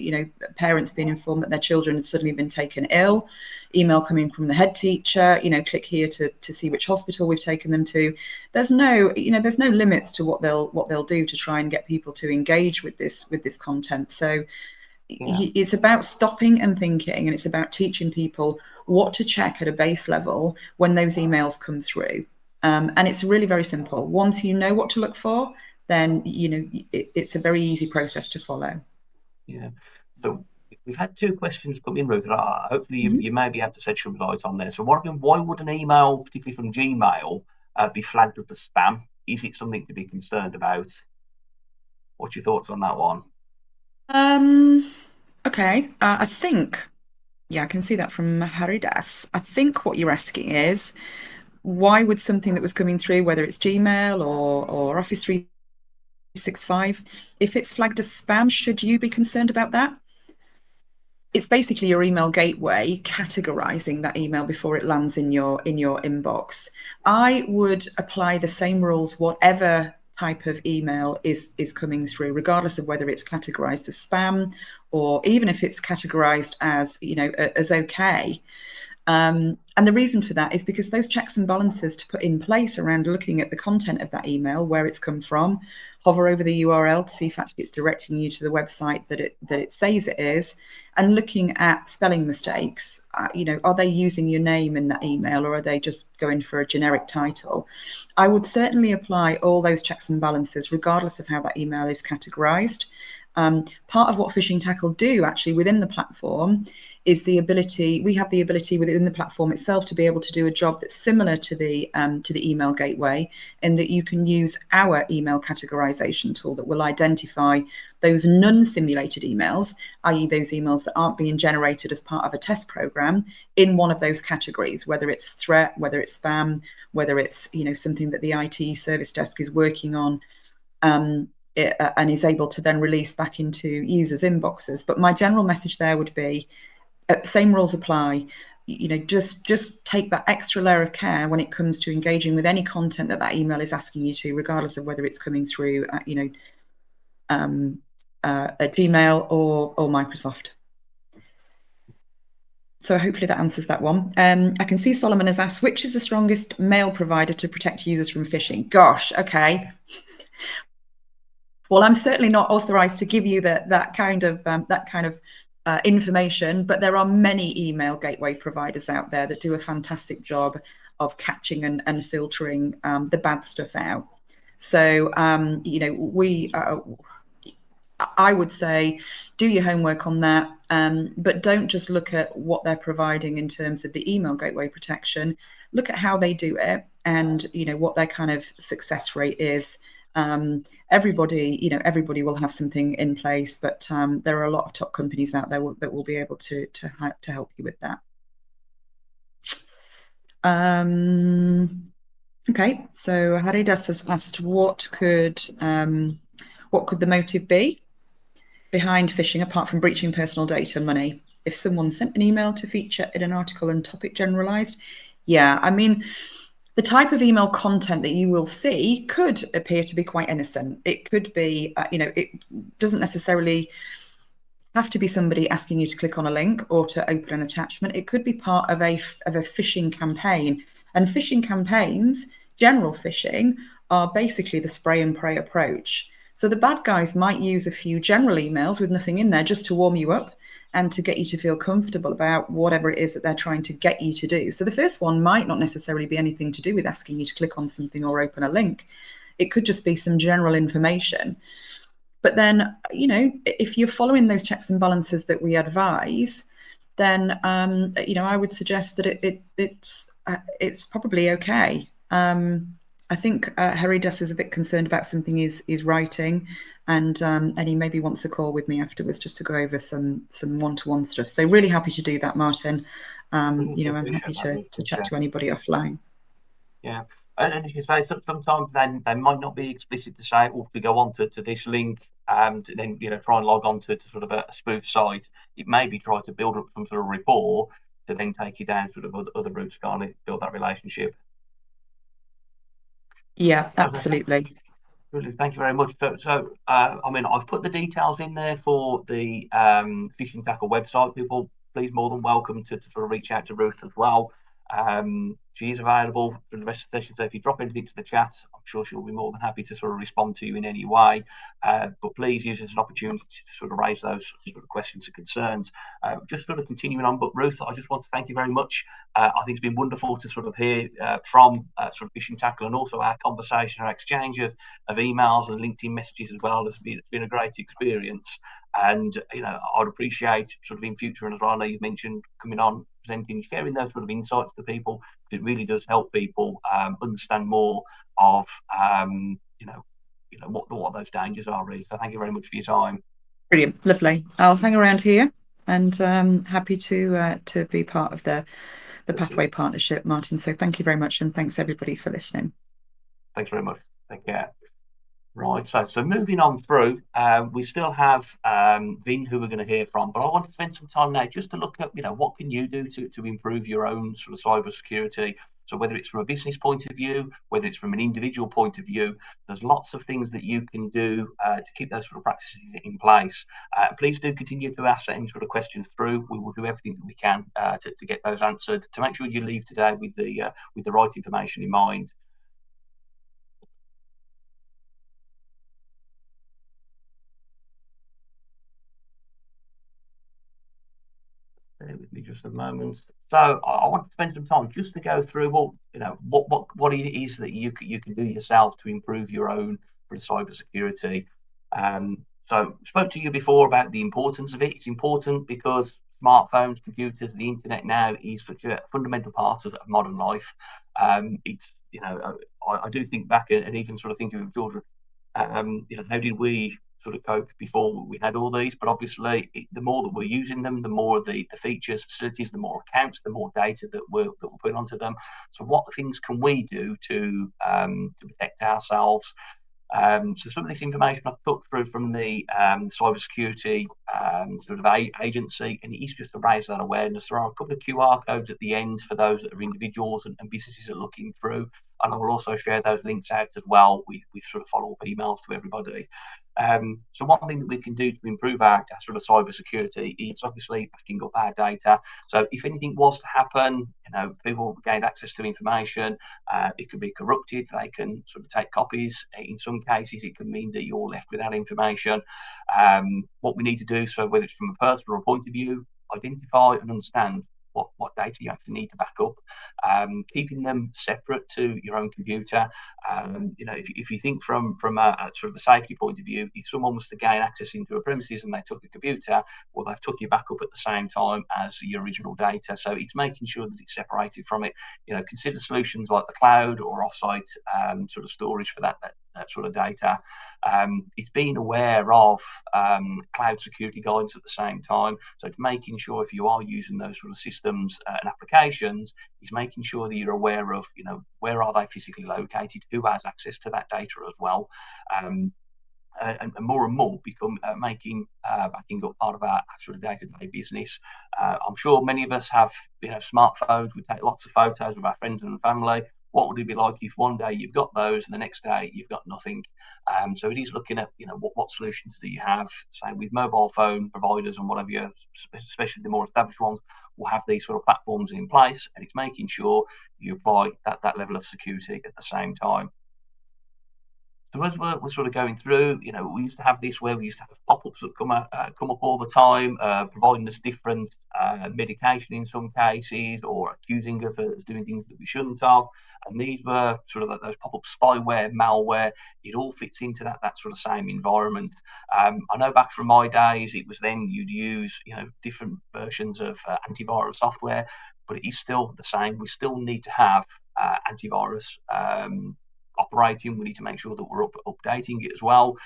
parents being informed that their children had suddenly been taken ill, email coming from the head teacher, click here to see which hospital we've taken them to. There's no limits to what they'll do to try and get people to engage with this content. So it's about stopping and thinking, and it's about teaching people what to check at a base level when those emails come through. And it's really very simple. Once you know what to look for, then it's a very easy process to follow. Yeah. So we've had two questions come in, Ruth. Hopefully you may be able to shed some light on there. So one of them, why would an email, particularly from Gmail, be flagged up as spam? Is it something to be concerned about? What's your thoughts on that one? Okay. I think, I can see that from Haridas. I think what you're asking is, why would something that was coming through, whether it's Gmail or Office 365, if it's flagged as spam, should you be concerned about that? It's basically your email gateway categorizing that email before it lands in your inbox. I would apply the same rules, whatever type of email is coming through, regardless of whether it's categorized as spam or even if it's categorized as as okay. And the reason for that is because those checks and balances to put in place around looking at the content of that email, where it's come from, hover over the URL to see if actually it's directing you to the website that it says it is, and looking at spelling mistakes. Are they using your name in that email, or are they just going for a generic title? I would certainly apply all those checks and balances, regardless of how that email is categorized. Part of what Phishing Tackle do actually within the platform is we have the ability within the platform itself to be able to do a job that's similar to the email gateway, in that you can use our email categorization tool that will identify those non-simulated emails, i.e. those emails that aren't being generated as part of a test program, in one of those categories, whether it's threat, whether it's spam, whether it's something that the IT service desk is working on. And is able to then release back into users' inboxes. But my general message there would be, same rules apply. Just take that extra layer of care when it comes to engaging with any content that email is asking you to, regardless of whether it's coming through at Gmail or Microsoft. So hopefully that answers that one. I can see Solomon has asked, which is the strongest mail provider to protect users from phishing? Gosh, okay. Well, I'm certainly not authorized to give you that kind of information, but there are many email gateway providers out there that do a fantastic job of catching and filtering the bad stuff out. So, I would say do your homework on that, but don't just look at what they're providing in terms of the email gateway protection. Look at how they do it and, what their kind of success rate is. Everybody will have something in place, but there are a lot of top companies out there that will be able to help you with that. Okay, so Haridas has asked, what could the motive be behind phishing, apart from breaching personal data, money? If someone sent an email to feature in an article and topic generalized, yeah, I mean, the type of email content that you will see could appear to be quite innocent. It could be, it doesn't necessarily have to be somebody asking you to click on a link or to open an attachment. It could be part of a phishing campaign. And phishing campaigns, general phishing, are basically the spray and pray approach. So the bad guys might use a few general emails with nothing in there just to warm you up and to get you to feel comfortable about whatever it is that they're trying to get you to do. So the first one might not necessarily be anything to do with asking you to click on something or open a link. It could just be some general information. But then, if you're following those checks and balances that we advise, then, I would suggest that it's probably okay. I think Haridas is a bit concerned about something he's writing, and he maybe wants a call with me afterwards just to go over some one-to-one stuff. So really happy to do that, Martin. I'm happy to chat to anybody offline. Yeah. And as you say, sometimes they might not be explicit to say, to go on to this link and then, try and log on to sort of a spoof site. It may be try to build up some sort of rapport to then take you down sort of other routes, can't it? Build that relationship. Yeah, absolutely. Brilliant. Thank you very much. I've put the details in there for the Phishing Tackle website. People, please, more than welcome to sort of reach out to Ruth as well. She is available for the rest of the session, so if you drop anything to the chat, I'm sure she'll be more than happy to sort of respond to you in any way. But please use it as an opportunity to sort of raise those sort of questions and concerns. Just sort of continuing on, but Ruth, I just want to thank you very much. I think it's been wonderful to sort of hear from sort of Phishing Tackle, and also our conversation, our exchange of emails and LinkedIn messages as well. It's been a great experience. And I'd appreciate sort of in future, and as I know you've mentioned, coming on, presenting, sharing those sort of insights to people. It really does help people understand more of what those dangers are, really. So thank you very much for your time. Brilliant, lovely. I'll hang around here, and happy to be part of the Pathway Partnership, Martin. So thank you very much, and thanks everybody for listening. Thanks very much. Take care. Right, so moving on through, we still have Vin, who we're going to hear from, but I want to spend some time now just to look at, what can you do to improve your own sort of cyber security. So whether it's from a business point of view, whether it's from an individual point of view, there's lots of things that you can do to keep those sort of practices in place. Please do continue to ask any sort of questions through. We will do everything that we can to get those answered, to make sure you leave today with the right information in mind. Bear with me just a moment. So I want to spend some time just to go through, what it is that you can do yourself to improve your own cyber security. So I spoke to you before about the importance of it. It's important because smartphones, computers, the internet now is such a fundamental part of modern life. I do think back and even sort of thinking of children. How did we sort of cope before we had all these? But obviously, the more that we're using them, the more the features, facilities, the more accounts, the more data that we're putting onto them. So, what things can we do to protect ourselves? So some of this information I've took through from the cybersecurity sort of agency, and it is just to raise that awareness. There are a couple of QR codes at the end for those that are individuals and businesses are looking through, and I will also share those links out as well with sort of follow-up emails to everybody. So one thing that we can do to improve our sort of cyber security is obviously backing up our data. So if anything was to happen, people gained access to information, it could be corrupted. They can sort of take copies. In some cases, it can mean that you're left without information. What we need to do, so whether it's from a personal or a point of view, identify and understand what data you actually need to back up, keeping them separate to your own computer. If you think from a sort of a safety point of view, if someone was to gain access into a premises and they took a computer, well, they've took your backup at the same time as your original data. So it's making sure that it's separated from it. Consider solutions like the cloud or offsite sort of storage for that sort of data. It's being aware of cloud security guidance at the same time. So it's making sure if you are using those sort of systems and applications, is making sure that you're aware of, where are they physically located, who has access to that data as well. And more become backing up part of our sort of day-to-day business. I'm sure many of us have smartphones. We take lots of photos of our friends and family. What would it be like if one day you've got those and the next day you've got nothing? So it is looking at what solutions do you have. Say with mobile phone providers and whatever, especially the more established ones, will have these sort of platforms in place, and it's making sure you apply that level of security at the same time. So as we're sort of going through, we used to have this where we used to have pop-ups that come up all the time, providing us different medication in some cases, or accusing us of doing things that we shouldn't have. And these were sort of those pop-up spyware, malware. It all fits into that sort of same environment. I know back from my days, it was then you'd use different versions of antivirus software, but it is still the same. We still need to have antivirus operating, we need to make sure that we're updating it as well,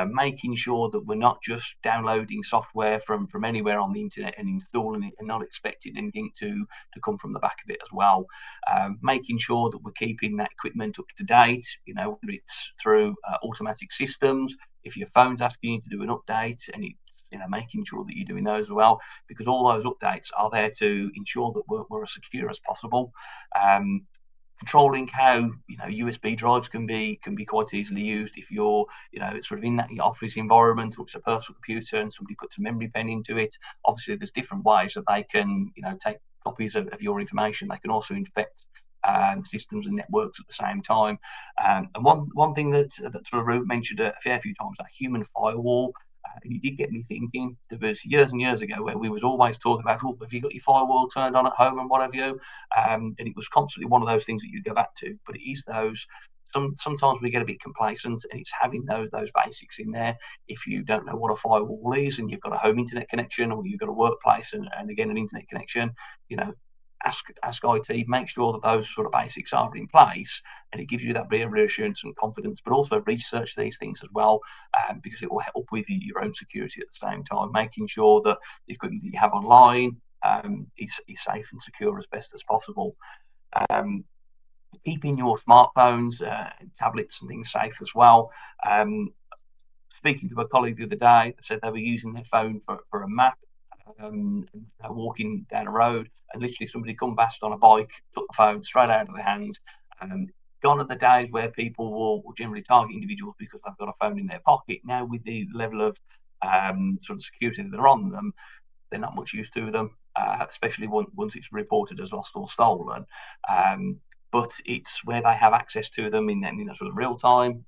making sure that we're not just downloading software from anywhere on the internet and installing it and not expecting anything to come from the back of it as well. Making sure that we're keeping that equipment up to date, whether it's through automatic systems, if your phone's asking you to do an update, and it's making sure that you're doing those as well, because all those updates are there to ensure that we're as secure as possible. Controlling how USB drives can be quite easily used if you're sort of in that office environment, or it's a personal computer and somebody puts a memory pen into it. Obviously, there's different ways that they can take copies of your information. They can also infect systems and networks at the same time. And one thing that sort of Ruth mentioned a fair few times, that human firewall. And it did get me thinking. There was years and years ago where we was always talking about, oh, have you got your firewall turned on at home and what have you? And it was constantly one of those things that you go back to. But it is those. Sometimes we get a bit complacent, and it's having those basics in there. If you don't know what a firewall is, and you've got a home internet connection, or you've got a workplace and again an internet connection, ask IT, make sure that those sort of basics are in place, and it gives you that bit of reassurance and confidence. But also research these things as well, because it will help with your own security at the same time, making sure that the equipment that you have online is safe and secure as best as possible. Keeping your smartphones and tablets and things safe as well. Speaking to a colleague the other day that said they were using their phone for a map, walking down a road, and literally somebody come past on a bike, took the phone straight out of their hand. Gone are the days where people will generally target individuals because they've got a phone in their pocket. Now, with the level of sort of security that are on them, they're not much use to them, especially once it's reported as lost or stolen. But it's where they have access to them in that sort of real time.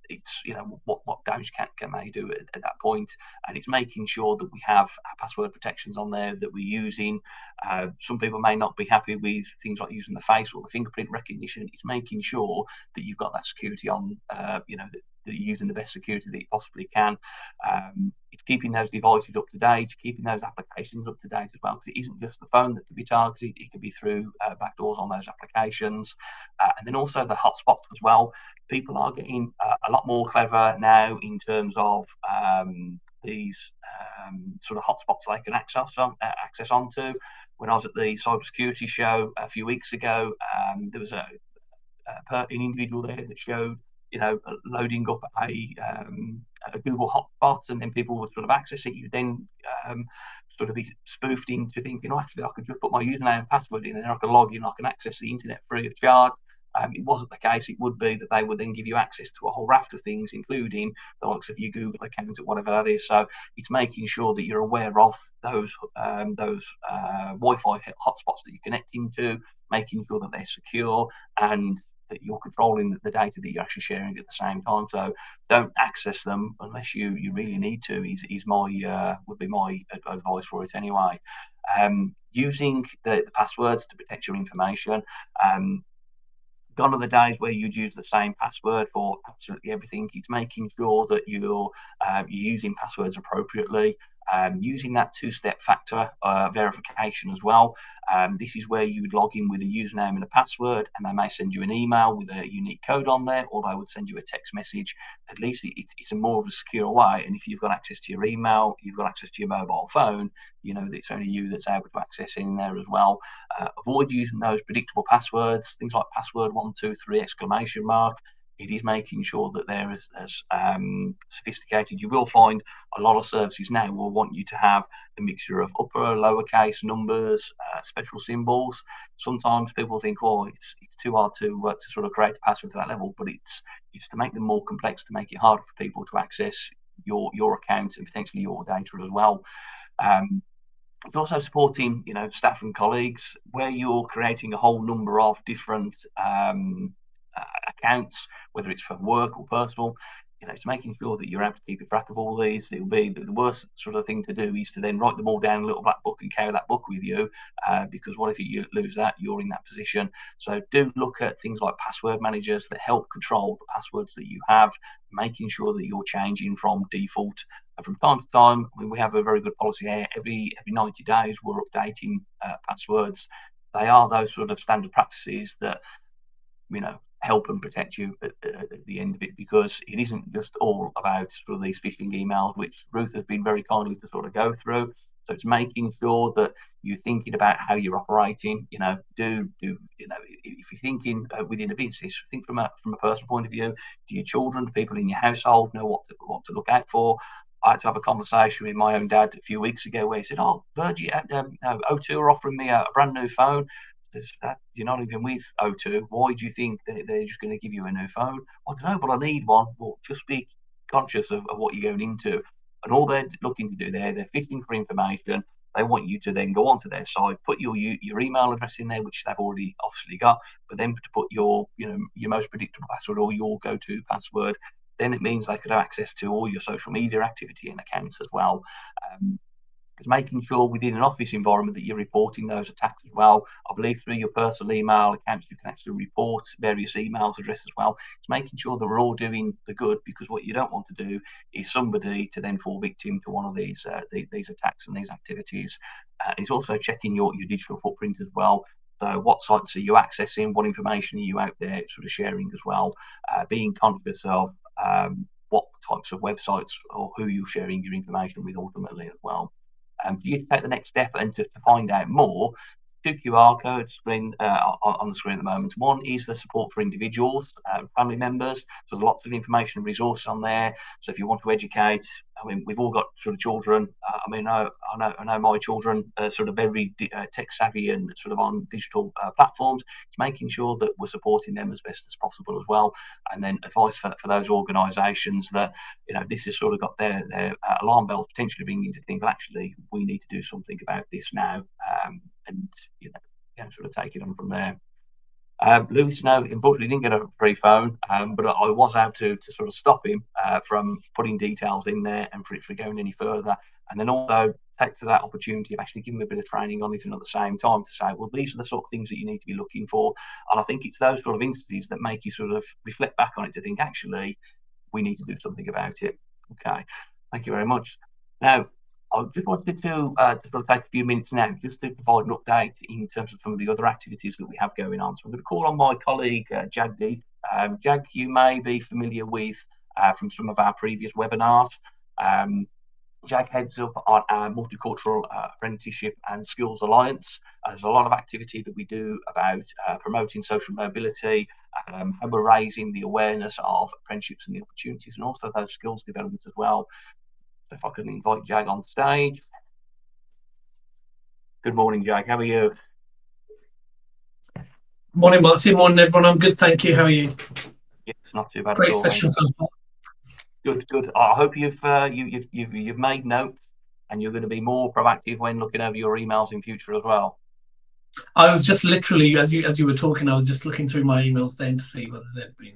It's what damage can they do at that point, and it's making sure that we have password protections on there that we're using. Some people may not be happy with things like using the face or the fingerprint recognition. It's making sure that you've got that security on, that you're using the best security that you possibly can. It's keeping those devices up to date, keeping those applications up to date as well, because it isn't just the phone that can be targeted, it could be through backdoors on those applications. And then also the hotspots as well. People are getting a lot more clever now in terms of these sort of hotspots they can access onto. When I was at the cybersecurity show a few weeks ago, there was an individual there that showed loading up a Google hotspot, and then people would sort of access it. You then sort of be spoofed into thinking, actually, I could just put my username and password in, and then I can log in, I can access the internet free of charge. It wasn't the case. It would be that they would then give you access to a whole raft of things, including the likes of your Google account or whatever that is. So it's making sure that you're aware of those Wi-Fi hotspots that you're connecting to, making sure that they're secure, and that you're controlling the data that you're actually sharing at the same time. So don't access them unless you really need to. Would be my advice for it anyway. Using the passwords to protect your information. Gone are the days where you'd use the same password for absolutely everything. It's making sure that you're using passwords appropriately. Using that two-step factor verification as well. This is where you would log in with a username and a password, and they may send you an email with a unique code on there, or they would send you a text message. At least it's a more of a secure way. And if you've got access to your email, you've got access to your mobile phone, that it's only you that's able to access in there as well. Avoid using those predictable passwords, things like password 123 exclamation mark. It is making sure that they're as sophisticated. You will find a lot of services now will want you to have a mixture of upper, lowercase numbers, special symbols. Sometimes people think, it's too hard to sort of create a password to that level, but it's to make them more complex, to make it harder for people to access your account and potentially your data as well. It's also supporting, staff and colleagues, where you're creating a whole number of different accounts, whether it's for work or personal. It's making sure that you're able to keep track of all these. It will be the worst sort of thing to do is to then write them all down in a little black book and carry that book with you, because what if you lose that? You're in that position. So do look at things like password managers that help control the passwords that you have, making sure that you're changing from default. And from time to time, we have a very good policy here. Every 90 days, we're updating passwords. They are those sort of standard practices that help and protect you at the end of it, because it isn't just all about sort of these phishing emails, which Ruth has been very kind to sort of go through. So it's making sure that you're thinking about how you're operating. Do if you're thinking within a business, think from a personal point of view. Do your children, the people in your household, know what to look out for? I had to have a conversation with my own dad a few weeks ago where he said, "Oh, Virgin, no, O2 are offering me a brand new phone. You're not even with O2. Why do you think that they're just going to give you a new phone?" I don't know, but I need one. Well, just be conscious of what you're going into. And all they're looking to do there, they're fishing for information. They want you to then go onto their site, put your email address in there, which they've already obviously got, but then to put your most predictable password or your go-to password. Then it means they could have access to all your social media activity and accounts as well. Because making sure within an office environment that you're reporting those attacks as well. I believe through your personal email accounts, you can actually report various emails addresses as well. It's making sure that we're all doing the good, because what you don't want to do is somebody to then fall victim to one of these attacks and these activities. It's also checking your digital footprint as well. So what sites are you accessing? What information are you out there sort of sharing as well? Being conscious of what types of websites or who you're sharing your information with ultimately as well. For you to take the next step and to find out more, 2 QR codes on the screen at the moment. One is the support for individuals, family members. So there's lots of information and resources on there. So if you want to educate, I mean, we've all got sort of children. I know my children are sort of very tech savvy and sort of on digital platforms. It's making sure that we're supporting them as best as possible as well. And then advice for those organisations that, this has sort of got their alarm bells potentially ringing to think, well, actually, we need to do something about this now. And sort of take it on from there. Lewis, no, unfortunately didn't get a free phone, but I was able to sort of stop him from putting details in there and for it for going any further. And then also take to that opportunity of actually giving him a bit of training on it, and at the same time to say, well, these are the sort of things that you need to be looking for. And I think it's those sort of instances that make you sort of reflect back on it to think, actually, we need to do something about it. Okay, thank you very much. Now, I just wanted to sort of take a few minutes now just to provide an update in terms of some of the other activities that we have going on. So I'm going to call on my colleague, Jag Deep. Jag, you may be familiar with from some of our previous webinars. Jag heads up on our Multicultural Apprenticeship and Skills Alliance. There's a lot of activity that we do about promoting social mobility, how we're raising the awareness of apprenticeships and the opportunities, and also those skills developments as well. So if I can invite Jag on stage. Good morning, Jag. How are you? Morning, Martin. Morning, everyone. I'm good, thank you. How are you? Yes, not too bad. Great session so far. Good. I hope you've made notes and you're going to be more proactive when looking over your emails in future as well. I was just literally, as you were talking, I was just looking through my emails then to see whether there'd been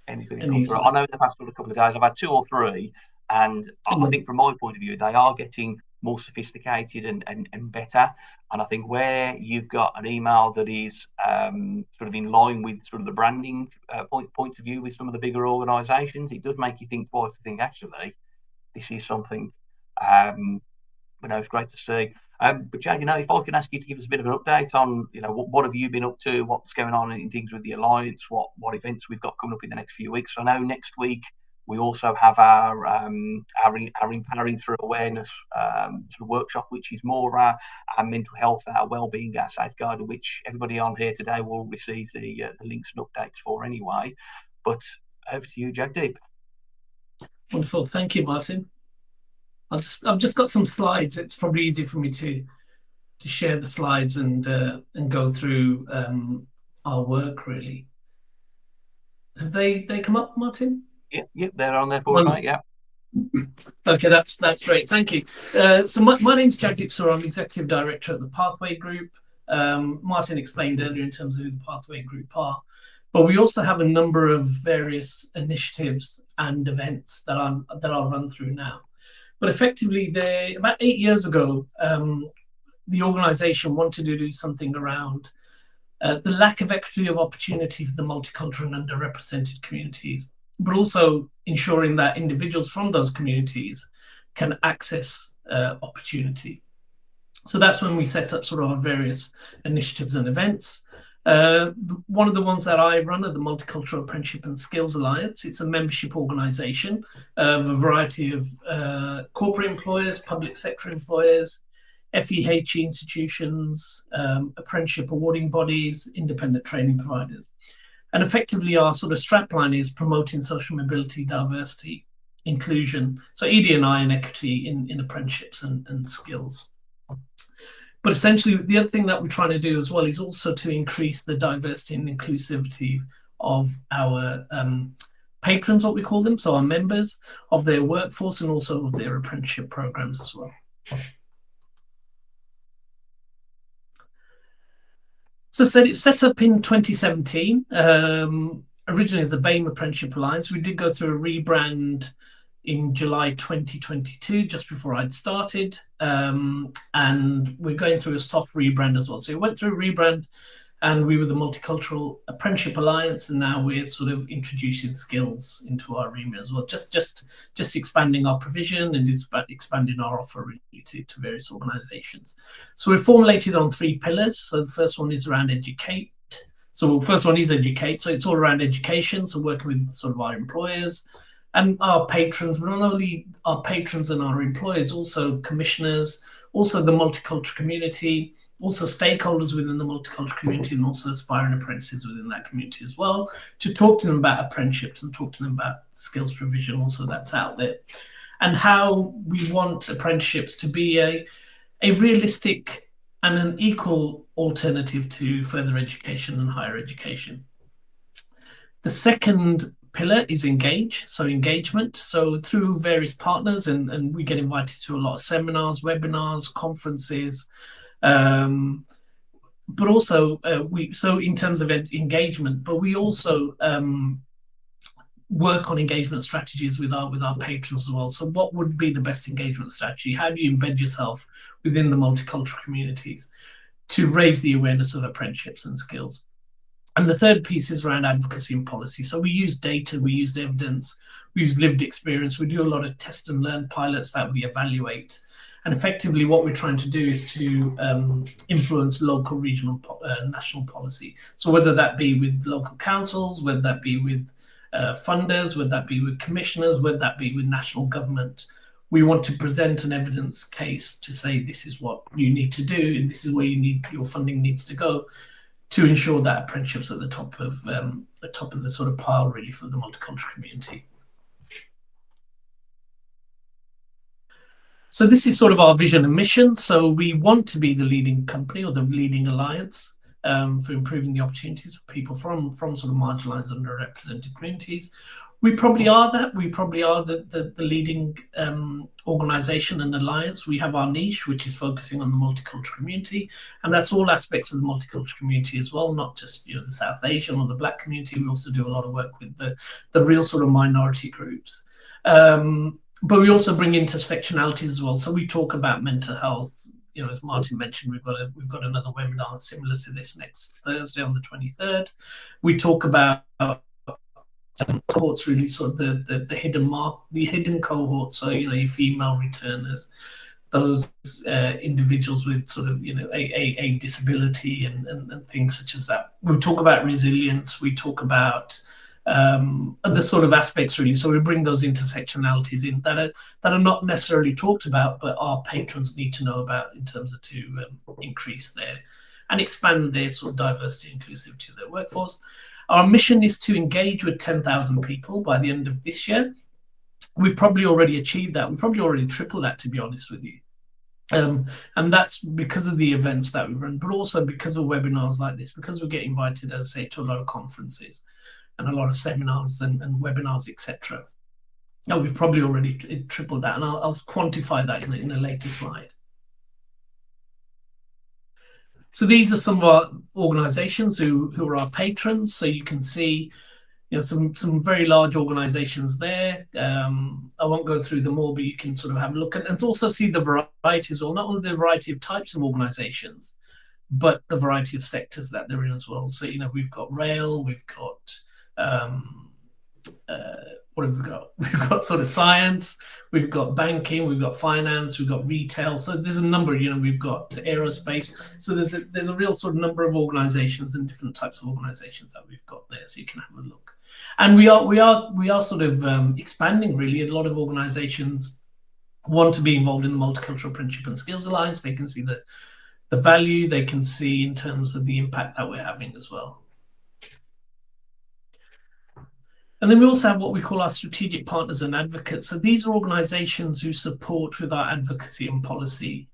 anything. I know in the past couple of days I've had 2 or 3, and I think from my point of view they are getting more sophisticated and better. And I think where you've got an email that is sort of in line with sort of the branding point of view with some of the bigger organisations, it does make you think twice to think, actually, this is something. But no, it's great to see. But Jag, if I can ask you to give us a bit of an update on, what have you been up to, what's going on in things with the Alliance, what events we've got coming up in the next few weeks. So I know next week we also have our Empowering Through Awareness sort of workshop, which is more our mental health, our well-being, our safeguarding, which everybody on here today will receive the links and updates for anyway. But over to you, Jagdeep. Wonderful, thank you, Martin. I've just got some slides. It's probably easier for me to share the slides and go through our work, really. Have they come up, Martin? Yep, they're on there for us, mate. Yeah. Okay, that's great. Thank you. So my name's Jagdeep Sura. I'm Executive Director at the Pathway Group. Martin explained earlier in terms of who the Pathway Group are, but we also have a number of various initiatives and events that I'll run through now. But effectively, about 8 years ago, the organisation wanted to do something around the lack of equity of opportunity for the multicultural and underrepresented communities, but also ensuring that individuals from those communities can access opportunity. So that's when we set up sort of our various initiatives and events. One of the ones that I run are the Multicultural Apprenticeship and Skills Alliance. It's a membership organisation of a variety of corporate employers, public sector employers, FEHE institutions, apprenticeship awarding bodies, independent training providers. And effectively our sort of strapline is promoting social mobility, diversity, inclusion, so ED&I and equity in apprenticeships and skills. But essentially, the other thing that we're trying to do as well is also to increase the diversity and inclusivity of our patrons, what we call them, so our members, of their workforce and also of their apprenticeship programs as well. So set up in 2017, originally as the BAME Apprenticeship Alliance. We did go through a rebrand in July 2022, just before I'd started. And we're going through a soft rebrand as well. So we went through a rebrand and we were the Multicultural Apprenticeship Alliance, and now we're sort of introducing skills into our remit as well, just expanding our provision and expanding our offer really to various organisations. So we're formulated on 3 pillars. So the first one is around educate. So first one is educate. So it's all around education. So working with sort of our employers and our patrons, but not only our patrons and our employers, also commissioners, also the multicultural community, also stakeholders within the multicultural community, and also aspiring apprentices within that community as well, to talk to them about apprenticeships and talk to them about skills provision also that's out there, and how we want apprenticeships to be a realistic and an equal alternative to further education and higher education. The second pillar is engage, so engagement. So through various partners, and we get invited to a lot of seminars, webinars, conferences, but also so in terms of engagement, but we also work on engagement strategies with our patrons as well. So what would be the best engagement strategy? How do you embed yourself within the multicultural communities to raise the awareness of apprenticeships and skills? And the third piece is around advocacy and policy. So we use data, we use evidence, we use lived experience, we do a lot of test and learn pilots that we evaluate. And effectively what we're trying to do is to influence local, regional, national policy. So whether that be with local councils, whether that be with funders, whether that be with commissioners, whether that be with national government, we want to present an evidence case to say this is what you need to do and this is where your funding needs to go, to ensure that apprenticeships at the top of the sort of pile really for the multicultural community. So this is sort of our vision and mission. So we want to be the leading company or the leading alliance for improving the opportunities for people from sort of marginalised, underrepresented communities. We probably are that. We probably are the leading organisation and alliance. We have our niche, which is focusing on the multicultural community, and that's all aspects of the multicultural community as well, not just the South Asian or the Black community. We also do a lot of work with the real sort of minority groups. But we also bring intersectionalities as well. So we talk about mental health. As Martin mentioned, we've got another webinar similar to this next Thursday on the 23rd. We talk about cohorts, really, sort of the hidden cohort. So your female returners, those individuals with sort of a disability and things such as that. We talk about resilience. We talk about other sort of aspects, really. So we bring those intersectionalities in that are not necessarily talked about, but our patrons need to know about in terms of to increase their and expand their sort of diversity and inclusivity of their workforce. Our mission is to engage with 10,000 people by the end of this year. We've probably already achieved that. We've probably already tripled that, to be honest with you. And that's because of the events that we run, but also because of webinars like this, because we get invited, as I say, to a lot of conferences and a lot of seminars and webinars, etc. Now we've probably already tripled that, and I'll quantify that in a later slide. So these are some of our organisations who are our patrons. So you can see, some very large organisations there. I won't go through them all, but you can sort of have a look and also see the variety as well. Not only the variety of types of organisations, but the variety of sectors that they're in as well. So we've got rail, we've got what have we got? We've got sort of science, we've got banking, we've got finance, we've got retail. So there's a number, we've got aerospace. So there's a real sort of number of organizations and different types of organizations that we've got there. So you can have a look. And we are sort of expanding really. A lot of organizations want to be involved in the Multicultural Apprenticeship and Skills Alliance. They can see the value, they can see in terms of the impact that we're having as well. And then we also have what we call our strategic partners and advocates. So these are organizations who support with our advocacy and policy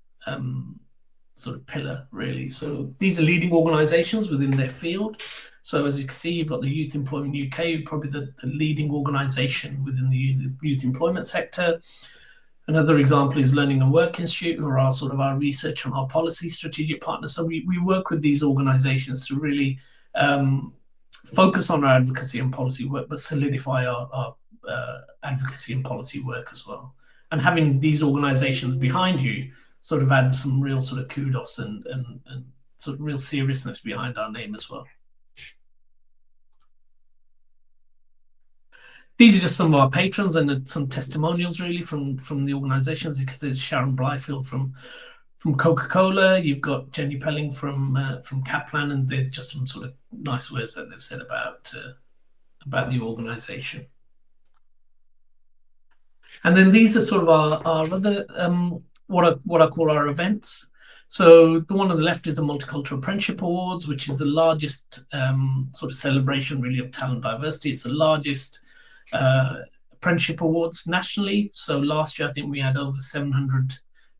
sort of pillar, really. So these are leading organizations within their field. So as you can see, you've got the Youth Employment UK, probably the leading organization within the youth employment sector. Another example is Learning and Work Institute, who are sort of our research and our policy strategic partners. So we work with these organizations to really focus on our advocacy and policy work, but solidify our advocacy and policy work as well. And having these organizations behind you sort of adds some real sort of kudos and sort of real seriousness behind our name as well. These are just some of our patrons and some testimonials really from the organizations, because there's Sharon Blyfield from Coca-Cola, you've got Jenny Pelling from Kaplan, and there's just some sort of nice words that they've said about the organization. And then these are sort of our other what I call our events. So the one on the left is the Multicultural Apprenticeship Awards, which is the largest sort of celebration really of talent diversity. It's the largest apprenticeship awards nationally. So last year I think we had over 700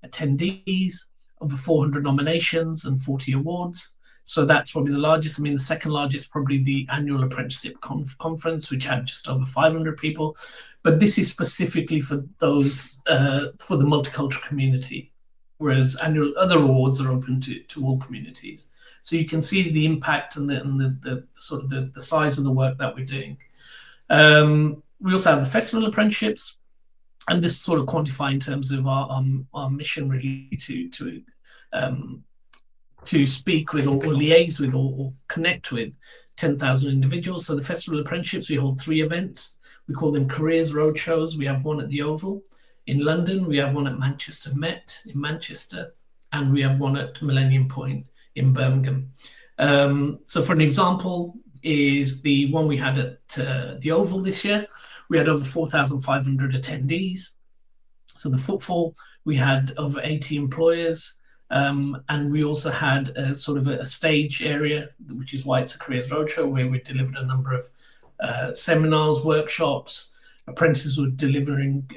attendees, over 400 nominations and 40 awards. So that's probably the largest. I mean, the second largest, probably the annual apprenticeship conference, which had just over 500 people. But this is specifically for those, for the multicultural community, whereas other awards are open to all communities. So you can see the impact and the sort of the size of the work that we're doing. We also have the festival apprenticeships, and this sort of quantify in terms of our mission really to speak with or liaise with or connect with 10,000 individuals. So the festival apprenticeships, we hold 3 events. We call them careers roadshows. We have one at the Oval in London. We have one at Manchester Met in Manchester, and we have one at Millennium Point in Birmingham. So for an example is the one we had at the Oval this year. We had over 4,500 attendees. So the footfall, we had over 80 employers. And we also had a sort of a stage area, which is why it's a careers roadshow, where we delivered a number of seminars, workshops. Apprentices were delivering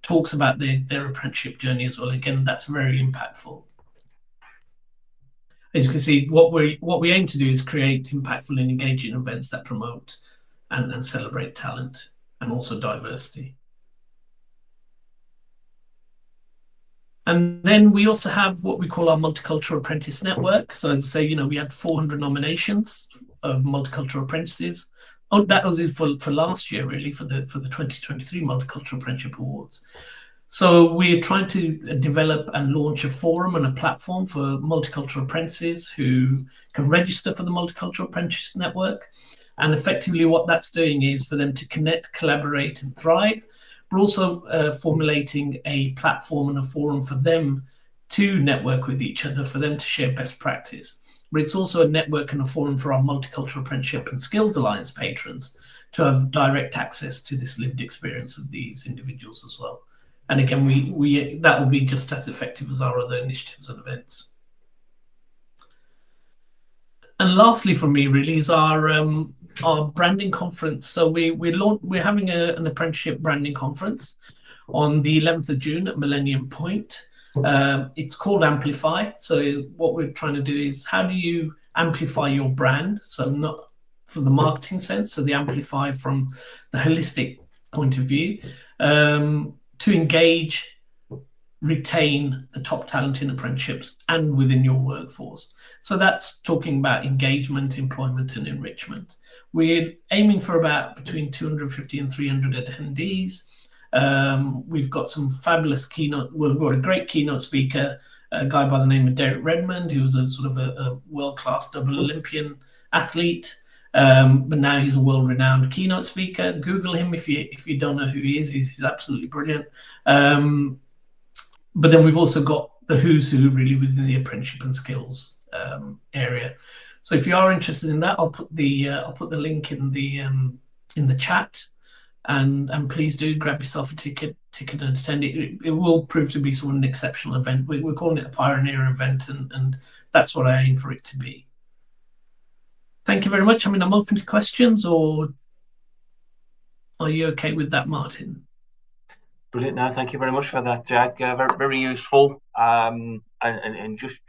talks about their apprenticeship journey as well. Again, that's very impactful. As you can see, what we aim to do is create impactful and engaging events that promote and celebrate talent and also diversity. And then we also have what we call our Multicultural Apprentice Network. So as I say, we had 400 nominations of multicultural apprentices. Oh, that was for last year, really, for the 2023 Multicultural Apprenticeship Awards. So we're trying to develop and launch a forum and a platform for multicultural apprentices who can register for the Multicultural Apprentice Network. And effectively what that's doing is for them to connect, collaborate and thrive, but also formulating a platform and a forum for them to network with each other, for them to share best practice. But it's also a network and a forum for our Multicultural Apprenticeship and Skills Alliance patrons to have direct access to this lived experience of these individuals as well. And again, we that will be just as effective as our other initiatives and events. And lastly, for me, really, is our branding conference. So we're having an apprenticeship branding conference on the 11th of June at Millennium Point. It's called Amplify. So what we're trying to do is, how do you amplify your brand? So not for the marketing sense, so the amplify from the holistic point of view, to engage, retain the top talent in apprenticeships and within your workforce. So that's talking about engagement, employment and enrichment. We're aiming for about between 250 and 300 attendees. We've got some fabulous keynote. We've got a great keynote speaker, a guy by the name of Derek Redmond, who's a sort of a world-class double Olympian athlete. But now he's a world-renowned keynote speaker. Google him if you don't know who he is. He's absolutely brilliant. But then we've also got the who's who really within the apprenticeship and skills area. So if you are interested in that, I'll put the link in the chat, and please do grab yourself a ticket and attend it. It will prove to be sort of an exceptional event. We're calling it a pioneer event, and that's what I aim for it to be. Thank you very much. I mean, I'm open to questions, or are you okay with that, Martin? Brilliant. No, thank you very much for that, Jack. Very, very useful. And just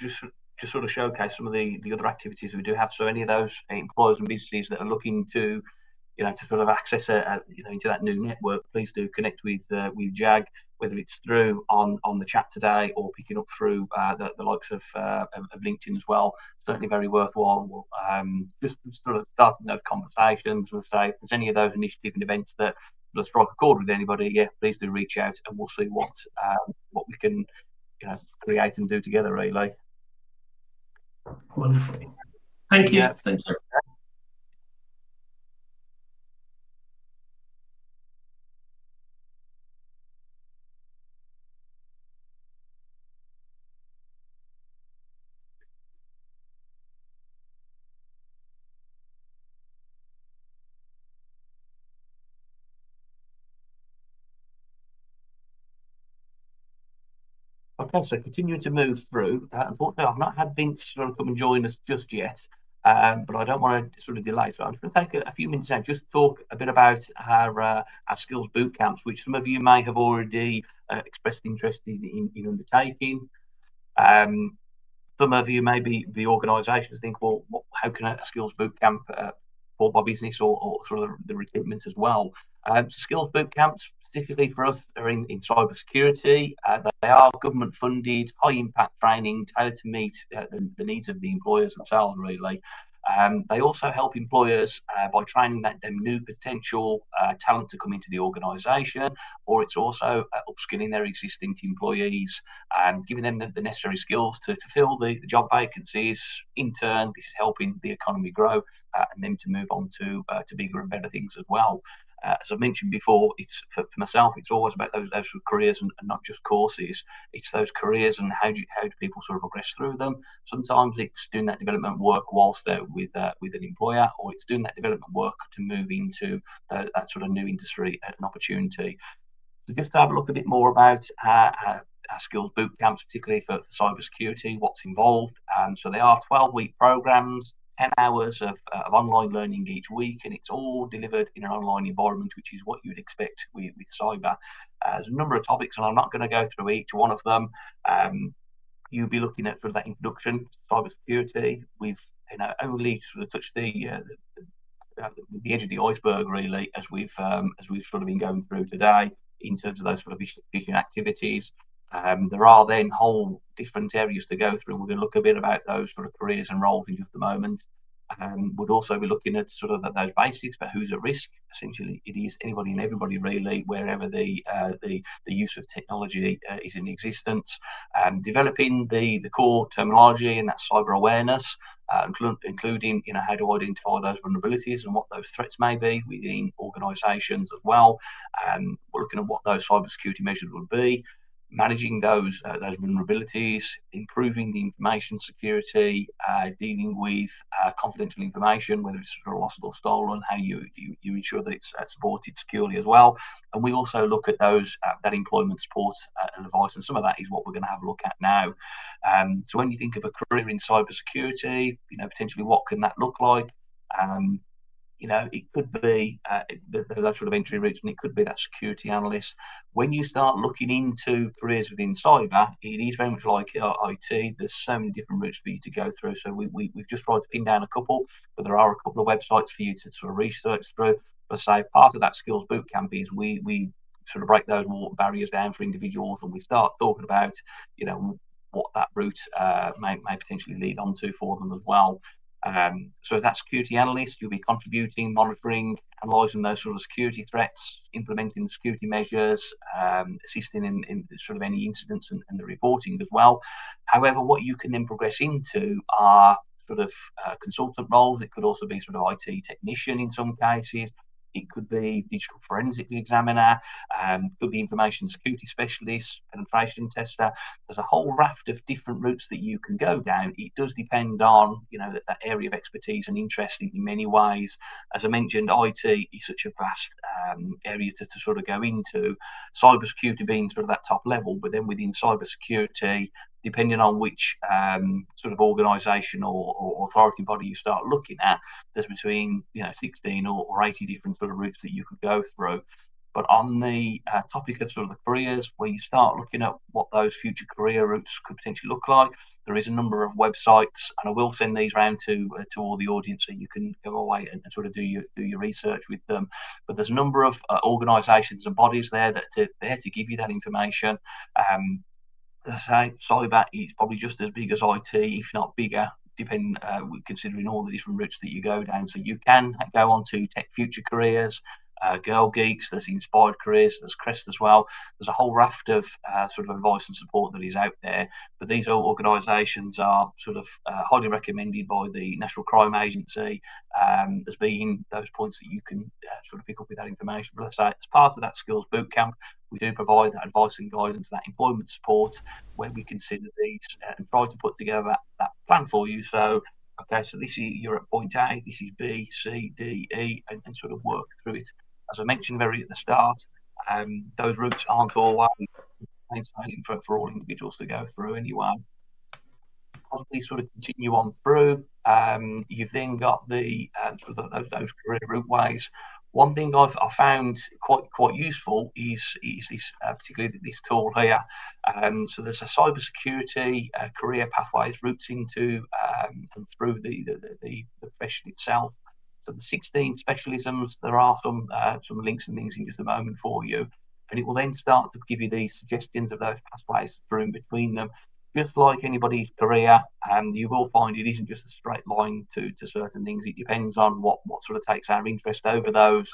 sort of showcase some of the other activities we do have. So any of those employers and businesses that are looking to, to sort of access into that new network, please do connect with Jag, whether it's through on the chat today or picking up through the likes of LinkedIn as well. Certainly very worthwhile. Just sort of starting those conversations. We'll say if there's any of those initiatives and events that strike a chord with anybody, yeah, please do reach out, and we'll see what we can create and do together. Really. Wonderful. Thank you. Thank you. Okay, so continuing to move through. Unfortunately, I've not had Vince sort of come and join us just yet, but I don't want to sort of delay. So I'm just going to take a few minutes now just to talk a bit about our skills boot camps, which some of you may have already expressed interest in undertaking. Some of you may be the organisations think, well, how can a skills boot camp support my business or sort of the recruitment as well? Skills boot camps, specifically for us, are in cyber security. They are government funded, high impact training tailored to meet the needs of the employers themselves, really. They also help employers by training them new potential talent to come into the organisation, or it's also upskilling their existing employees and giving them the necessary skills to fill the job vacancies. In turn, this is helping the economy grow and them to move on to bigger and better things as well. As I mentioned before, it's for myself, it's always about those careers and not just courses. It's those careers and how do people sort of progress through them. Sometimes it's doing that development work whilst they're with an employer, or it's doing that development work to move into that sort of new industry and opportunity. So just to have a look a bit more about our skills boot camps, particularly for cyber security, what's involved. So they are 12-week programs, 10 hours of online learning each week, and it's all delivered in an online environment, which is what you'd expect with cyber. There's a number of topics, and I'm not going to go through each one of them. You'll be looking at sort of that introduction to cyber security. We've only sort of touched the edge of the iceberg, really, as we've sort of been going through today in terms of those sort of phishing activities. There are then whole different areas to go through. We're going to look a bit about those sort of careers and roles in just a moment. We'd also be looking at sort of those basics for who's at risk. Essentially, it is anybody and everybody, really, wherever the use of technology is in existence. Developing the core terminology and that cyber awareness, including how to identify those vulnerabilities and what those threats may be within organisations as well. We're looking at what those cybersecurity measures would be. Managing those vulnerabilities, improving the information security, dealing with confidential information, whether it's lost or stolen, how you ensure that it's supported securely as well. And we also look at those that employment support and advice, and some of that is what we're going to have a look at now. So when you think of a career in cybersecurity, potentially what can that look like? It could be those sort of entry routes, and it could be that security analyst. When you start looking into careers within cyber, it is very much like IT. There's so many different routes for you to go through. So we've just tried to pin down a couple, but there are a couple of websites for you to sort of research through. But say part of that skills bootcamp is we sort of break those barriers down for individuals, and we start talking about what that route may potentially lead on to for them as well. So as that security analyst, you'll be contributing, monitoring, analysing those sort of security threats, implementing security measures, assisting in sort of any incidents and the reporting as well. However, what you can then progress into are sort of consultant roles. It could also be sort of IT technician in some cases. It could be digital forensics examiner, could be information security specialist, penetration tester. There's a whole raft of different routes that you can go down. It does depend on, that area of expertise and interest in many ways. As I mentioned, IT is such a vast area to sort of go into. Cybersecurity being sort of that top level, but then within cybersecurity, depending on which sort of organisation or authority body you start looking at, there's between 16 or 80 different sort of routes that you could go through. But on the topic of sort of the careers, where you start looking at what those future career routes could potentially look like, there is a number of websites, and I will send these around to all the audience so you can go away and sort of do your research with them. But there's a number of organisations and bodies there that are there to give you that information. As I say, cyber is probably just as big as IT, if not bigger, considering all the different routes that you go down. So you can go on to Tech Future Careers, Girl Geeks, there's Inspired Careers, there's Crest as well. There's a whole raft of sort of advice and support that is out there. But these organisations are sort of highly recommended by the National Crime Agency as being those points that you can sort of pick up with that information. But let's say, as part of that skills bootcamp, we do provide that advice and guidance, that employment support, where we consider these and try to put together that plan for you. So, okay, so this is, you're at point A, this is B, C, D, E, and sort of work through it. As I mentioned very at the start, those routes aren't always for all individuals to go through anyway. As we sort of continue on through, you've then got the sort of those career route ways. One thing I've found quite useful is this, particularly this tool here. So there's a cybersecurity career pathways routes into and through the profession itself. So the 16 specialisms, there are some links and things in just a moment for you, and it will then start to give you these suggestions of those pathways through in between them. Just like anybody's career, you will find it isn't just a straight line to certain things. It depends on what sort of takes our interest over those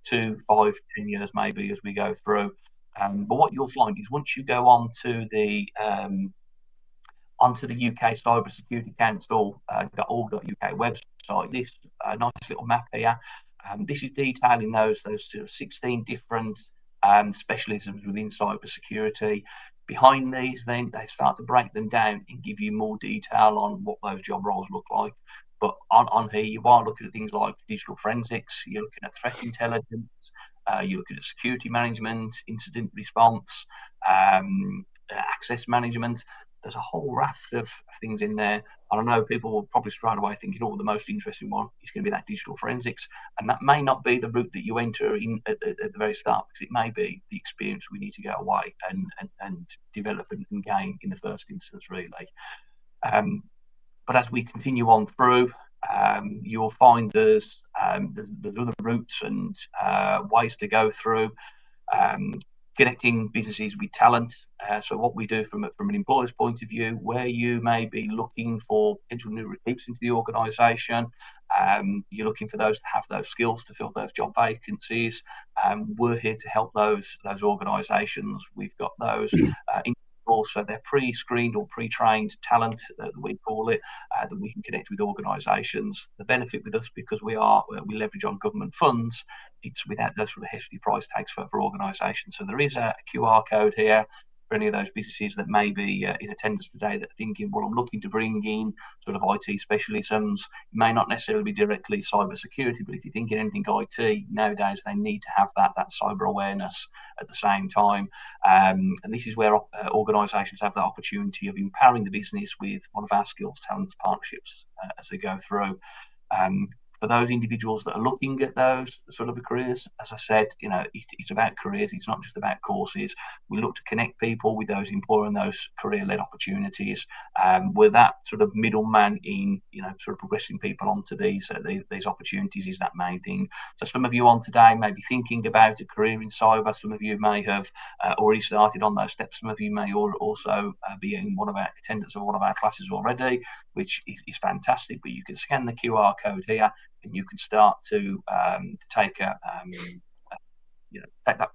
2, 5, 10 years maybe as we go through. But what you'll find is once you go onto the UK Cybersecurity Council.org.uk website, this nice little map here, this is detailing those sort of 16 different specialisms within cybersecurity. Behind these, then they start to break them down and give you more detail on what those job roles look like. But on here, you are looking at things like digital forensics, you're looking at threat intelligence, you're looking at security management, incident response, access management. There's a whole raft of things in there. And I know people will probably straight away thinking, the most interesting one is going to be that digital forensics. And that may not be the route that you enter in at the very start, because it may be the experience we need to go away and develop and gain in the first instance, really. But as we continue on through, you'll find there's other routes and ways to go through. Connecting businesses with talent. So what we do from an employer's point of view, where you may be looking for potential new recruits into the organisation, you're looking for those to have those skills to fill those job vacancies. We're here to help those organisations. We've got those also they're pre-screened or pre-trained talent, that we call it, that we can connect with organisations. The benefit with us, because we leverage on government funds, it's without those sort of hefty price tags for organisations. So there is a QR code here for any of those businesses that may be in attendance today that are thinking, well, I'm looking to bring in sort of IT specialisms. It may not necessarily be directly cyber security, but if you're thinking anything IT, nowadays they need to have that cyber awareness at the same time. And this is where organisations have that opportunity of empowering the business with one of our skills, talents, partnerships as they go through. For those individuals that are looking at those sort of careers, as I said, it's about careers. It's not just about courses. We look to connect people with those employer and those career-led opportunities. We're that sort of middleman in, sort of progressing people onto these opportunities is that main thing. So some of you on today may be thinking about a career in cyber. Some of you may have already started on those steps. Some of you may also be in one of our attendance of one of our classes already, which is fantastic. But you can scan the QR code here, and you can start to take that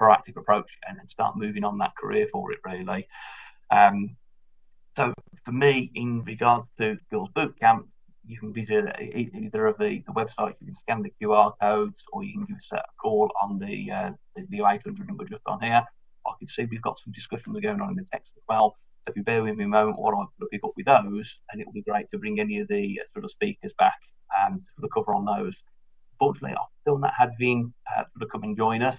proactive approach and start moving on that career for it, really. So for me, in regards to Skills Bootcamp, you can visit either of the websites. You can scan the QR codes, or you can give us a call on the 800 number just on here. I can see we've got some discussions going on in the text as well. So if you bear with me a moment while I pick up with those, and it will be great to bring any of the sort of speakers back to sort of cover on those. Unfortunately, I've still not had Vin sort of come and join us.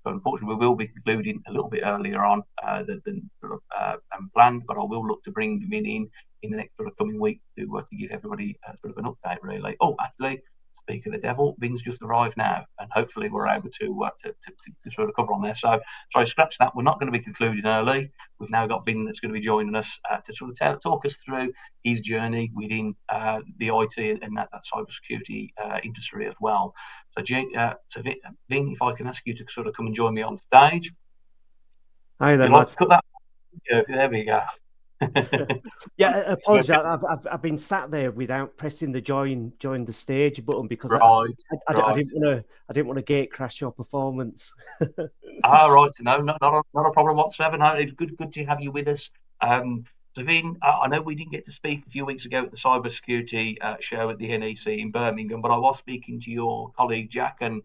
So unfortunately, we will be concluding a little bit earlier on than sort of planned, but I will look to bring Vin in the next sort of coming week to give everybody sort of an update, really. Oh, actually, speak of the devil, Vin's just arrived now, and hopefully we're able to sort of cover on there. So scratch that. We're not going to be concluding early. We've now got Vin that's going to be joining us to sort of talk us through his journey within the IT and that cybersecurity industry as well. So, Vin, if I can ask you to sort of come and join me on stage. Hi there, Matt. Cut that. Yeah, there we go. Yeah, apologies. I've been sat there without pressing the join the stage button because I didn't want to gate crash your performance. Right. No, not a problem whatsoever. No, it's good to have you with us. So Vin, I know we didn't get to speak a few weeks ago at the cybersecurity show at the NEC in Birmingham, but I was speaking to your colleague Jack, and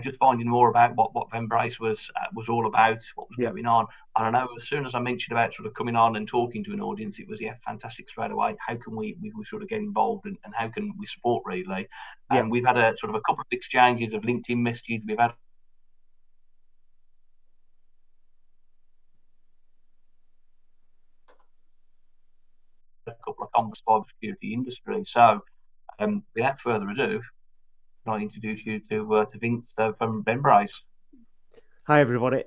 just finding more about what Vembrace was all about, what was going on. And I know as soon as I mentioned about sort of coming on and talking to an audience, it was fantastic straight away. How can we sort of get involved, and how can we support really? And we've had a sort of a couple of exchanges of LinkedIn messages. We've had a couple of comments about the cybersecurity industry. So without further ado, I introduce you to Vince from Vembrace. Hi, everybody.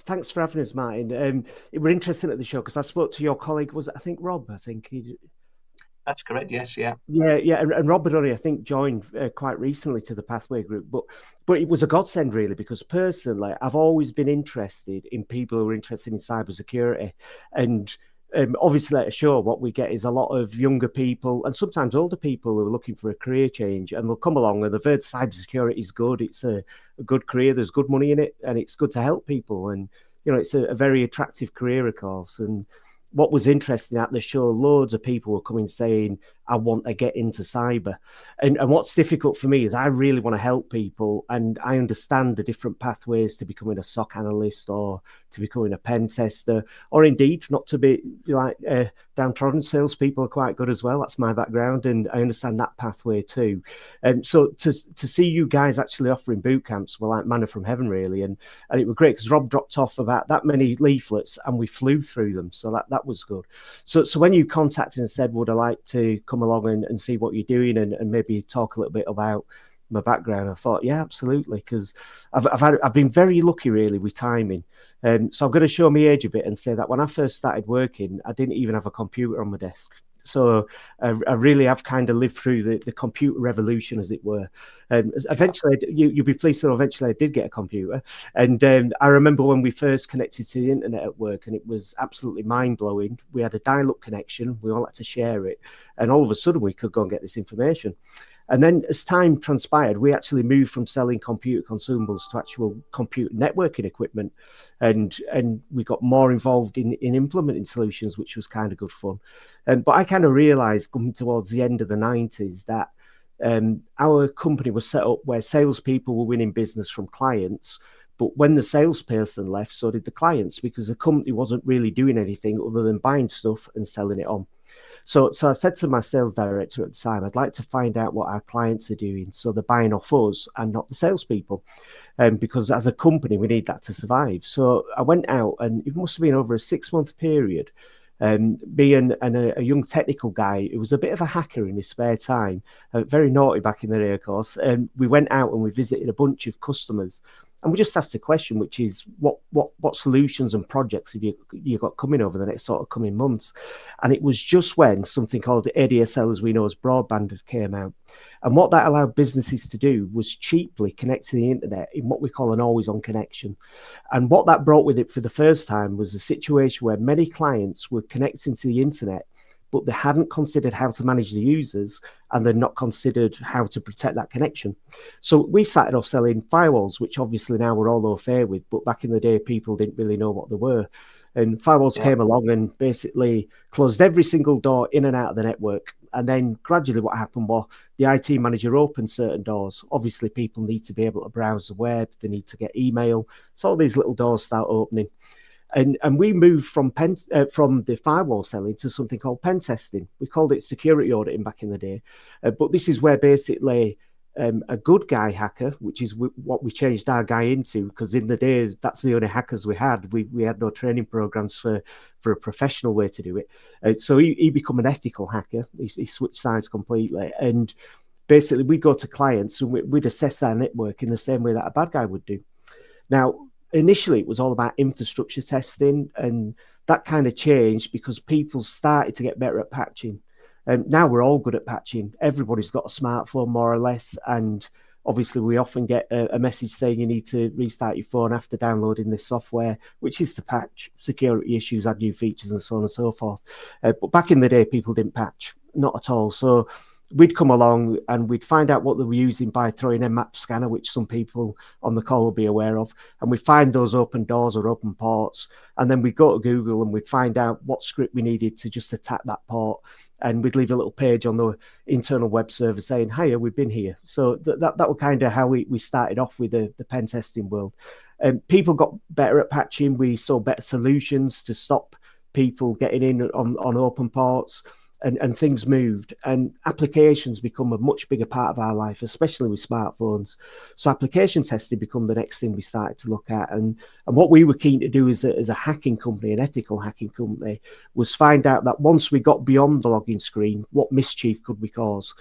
Thanks for having us, Martin. We're interested at the show because I spoke to your colleague, Rob? That's correct, yes, yeah. Yeah, and Rob had only, I think, joined quite recently to the Pathway Group, but it was a godsend, really, because personally, I've always been interested in people who are interested in cybersecurity, and obviously at a show, what we get is a lot of younger people and sometimes older people who are looking for a career change, and they'll come along and they've heard cybersecurity is good. It's a good career. There's good money in it, and it's good to help people. And it's a very attractive career, of course. And what was interesting at the show, loads of people were coming saying, I want to get into cyber. And what's difficult for me is I really want to help people, and I understand the different pathways to becoming a SOC analyst or to becoming a pen tester, or indeed not to be like downtrodden. Salespeople are quite good as well. That's my background, and I understand that pathway too. And so to see you guys actually offering boot camps were like manna from heaven, really. And it was great because Rob dropped off about that many leaflets and we flew through them. So that was good. So when you contacted and said, would I like to come along and see what you're doing and maybe talk a little bit about my background, I thought, yeah, absolutely, because I've been very lucky really with timing. So I'm going to show my age a bit and say that when I first started working, I didn't even have a computer on my desk. So I really have kind of lived through the computer revolution, as it were. Eventually, you'll be pleased to know, eventually I did get a computer. And I remember when we first connected to the internet at work, and it was absolutely mind-blowing. We had a dial-up connection. We all had to share it. And all of a sudden, we could go and get this information. And then as time transpired, we actually moved from selling computer consumables to actual computer networking equipment. And we got more involved in implementing solutions, which was kind of good fun. But I kind of realized coming towards the end of the 90s that our company was set up where salespeople were winning business from clients. But when the salesperson left, so did the clients, because the company wasn't really doing anything other than buying stuff and selling it on. So I said to my sales director at the time, I'd like to find out what our clients are doing, so they're buying off us and not the salespeople, because as a company, we need that to survive. So I went out, and it must have been over a 6-month period. Me and a young technical guy who was a bit of a hacker in his spare time, very naughty back in the day, of course. We went out and we visited a bunch of customers. And we just asked the question, which is what solutions and projects have you got coming over the next sort of coming months? And it was just when something called ADSL, as we know as broadband, came out. And what that allowed businesses to do was cheaply connect to the internet in what we call an always-on connection. And what that brought with it for the first time was a situation where many clients were connecting to the internet, but they hadn't considered how to manage the users, and they're not considered how to protect that connection. So we started off selling firewalls, which obviously now we're all au fait with, but back in the day, people didn't really know what they were. And firewalls came along and basically closed every single door in and out of the network. And then gradually what happened was the IT manager opened certain doors. Obviously, people need to be able to browse the web. They need to get email. So all these little doors start opening. And we moved from the firewall selling to something called pen testing. We called it security auditing back in the day. But this is where basically a good guy hacker, which is what we changed our guy into, because in the days, that's the only hackers we had. We had no training programs for a professional way to do it. So he became an ethical hacker. He switched sides completely. And basically, we go to clients and we'd assess our network in the same way that a bad guy would do. Now, initially, it was all about infrastructure testing, and that kind of changed because people started to get better at patching. Now we're all good at patching. Everybody's got a smartphone, more or less, and obviously we often get a message saying you need to restart your phone after downloading this software, which is to patch security issues, add new features, and so on and so forth. But back in the day, people didn't patch, not at all. So we'd come along and we'd find out what they were using by throwing a map scanner, which some people on the call will be aware of. And we find those open doors or open ports. And then we'd go to Google and we'd find out what script we needed to just attack that port. And we'd leave a little page on the internal web server saying, "Hiya, we've been here." So that was kind of how we started off with the pen testing world. People got better at patching. We saw better solutions to stop people getting in on open ports. And things moved, and applications become a much bigger part of our life, especially with smartphones. So application testing become the next thing we started to look at. And what we were keen to do as a hacking company, an ethical hacking company, was find out that once we got beyond the login screen, what mischief could we cause?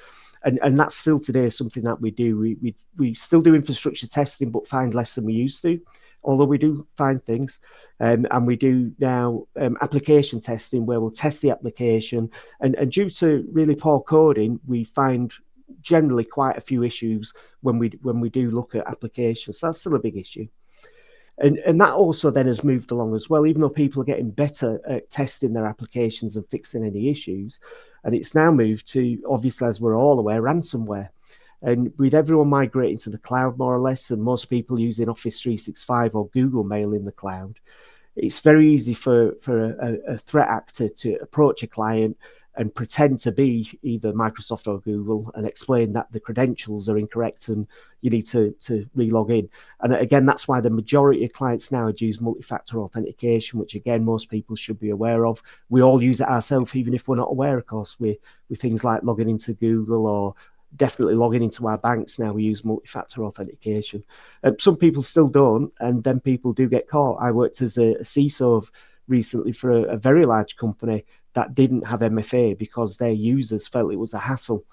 And that's still today something that we do. We still do infrastructure testing, but find less than we used to. Although we do find things, and we do now application testing where we'll test the application. And due to really poor coding, we find generally quite a few issues when we do look at applications. So that's still a big issue. And that also then has moved along as well, even though people are getting better at testing their applications and fixing any issues. And it's now moved to, obviously, as we're all aware, ransomware. And with everyone migrating to the cloud, more or less, and most people using Office 365 or Google Mail in the cloud, it's very easy for a threat actor to approach a client and pretend to be either Microsoft or Google and explain that the credentials are incorrect and you need to re-log in. And again, that's why the majority of clients now use multi-factor authentication, which again, most people should be aware of. We all use it ourselves, even if we're not aware, of course, with things like logging into Google or definitely logging into our banks now. We use multi-factor authentication. Some people still don't, and then people do get caught. I worked as a CISO recently for a very large company that didn't have MFA because their users felt it was a hassle.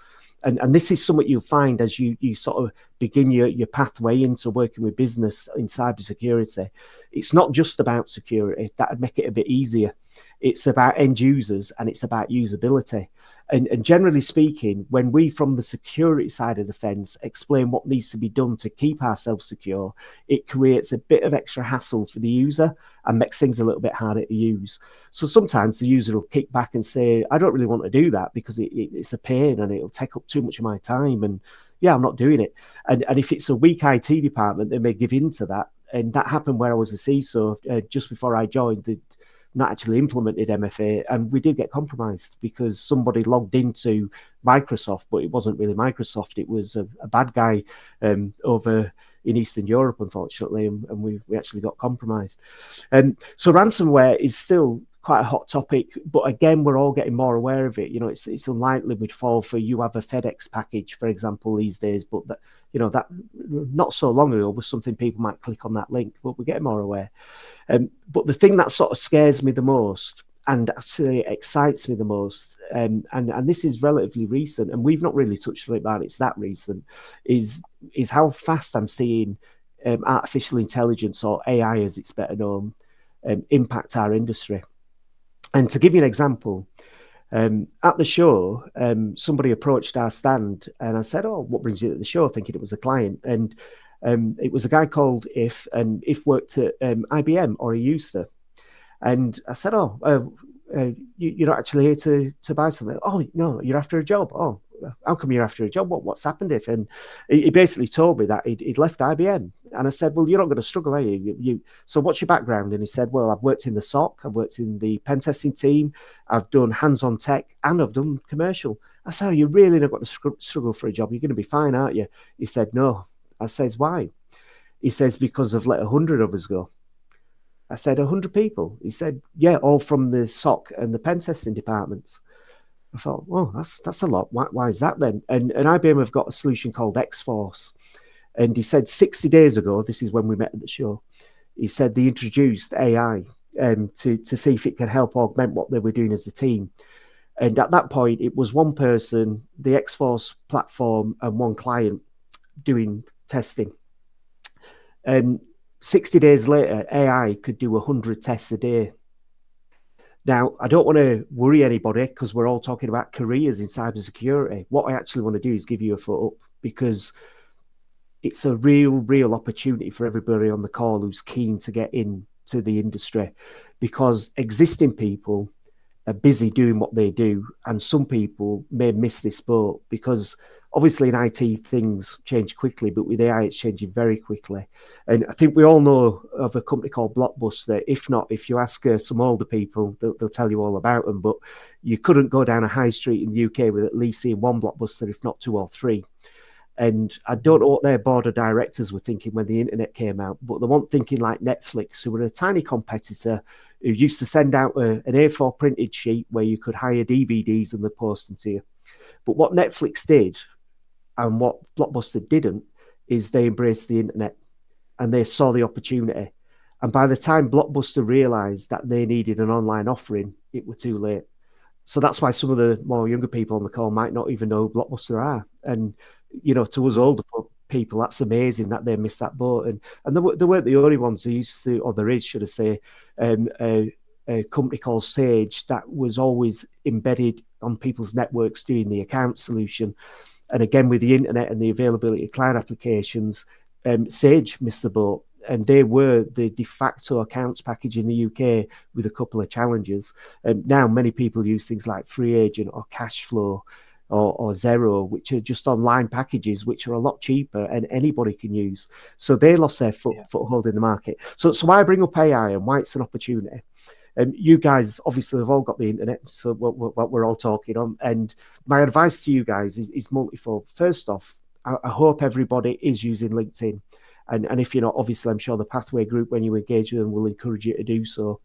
And this is something you'll find as you sort of begin your pathway into working with business in cybersecurity. It's not just about security. That would make it a bit easier. It's about end users and it's about usability. And generally speaking, when we from the security side of the fence explain what needs to be done to keep ourselves secure, it creates a bit of extra hassle for the user and makes things a little bit harder to use. So sometimes the user will kick back and say, "I don't really want to do that because it's a pain and it'll take up too much of my time. And yeah, I'm not doing it." And if it's a weak IT department, they may give in to that. And that happened where I was a CISO just before I joined. They'd not actually implemented MFA, and we did get compromised because somebody logged into Microsoft, but it wasn't really Microsoft. It was a bad guy over in Eastern Europe, unfortunately, and we actually got compromised. So ransomware is still quite a hot topic, but again, we're all getting more aware of it. You know, it's unlikely we'd fall for you have a FedEx package, for example, these days, but that, you know, that not so long ago was something people might click on that link, but we're getting more aware. But the thing that sort of scares me the most and actually excites me the most, and this is relatively recent, and we've not really touched on it, but it's that recent, is how fast I'm seeing artificial intelligence, or AI as it's better known, impact our industry. And to give you an example, at the show, somebody approached our stand and I said, "Oh, what brings you to the show?" Thinking it was a client. And it was a guy called If, and If worked at IBM, or he used to. And I said, "Oh, you're not actually here to buy something. Oh, no, you're after a job. Oh, how come you're after a job? What's happened if? And he basically told me that he'd left IBM. And I said, well, you're not going to struggle, are you? So what's your background? And he said, well, I've worked in the SOC, I've worked in the pen testing team, I've done hands-on tech, and I've done commercial. I said, oh, you're really not going to struggle for a job. You're going to be fine, aren't you? He said, no. I says, why? He says, because I've let 100 of us go. I said, 100 people? He said, yeah, all from the SOC and the pen testing departments. I thought, well, that's a lot. Why is that then? And IBM have got a solution called X-Force. And he said 60 days ago, this is when we met at the show, he said they introduced AI to see if it could help augment what they were doing as a team. And at that point, it was one person, the X-Force platform, and one client doing testing. And 60 days later, AI could do 100 tests a day. Now, I don't want to worry anybody because we're all talking about careers in cybersecurity. What I actually want to do is give you a foot up, because it's a real opportunity for everybody on the call who's keen to get into the industry, because existing people are busy doing what they do, and some people may miss this boat, because obviously in IT things change quickly, but with AI it's changing very quickly. And I think we all know of a company called Blockbuster. If not, if you ask some older people, they'll tell you all about them. But you couldn't go down a high street in the UK with at least seeing one Blockbuster, if not two or three. And I don't know what their board of directors were thinking when the internet came out, but they weren't thinking like Netflix, who were a tiny competitor who used to send out an A4 printed sheet where you could hire DVDs and they post them to you. But what Netflix did and what Blockbuster didn't is they embraced the internet and they saw the opportunity. And by the time Blockbuster realized that they needed an online offering, it was too late. So that's why some of the more younger people on the call might not even know who Blockbuster are. And, you know, to us older people, that's amazing that they missed that boat. And they weren't the only ones who used to, or there is, should I say, a company called Sage that was always embedded on people's networks doing the account solution. And again, with the internet and the availability of cloud applications, Sage missed the boat. And they were the de facto accounts package in the UK with a couple of challenges. And now many people use things like Free Agent or Cashflow or Zero, which are just online packages, which are a lot cheaper and anybody can use. So they lost their foothold in the market. So why I bring up AI and why it's an opportunity. You guys obviously have all got the internet, so what we're all talking on. And my advice to you guys is multifold. First off, I hope everybody is using LinkedIn. And if you're not, obviously, I'm sure the Pathway Group, when you engage with them, will encourage you to do so.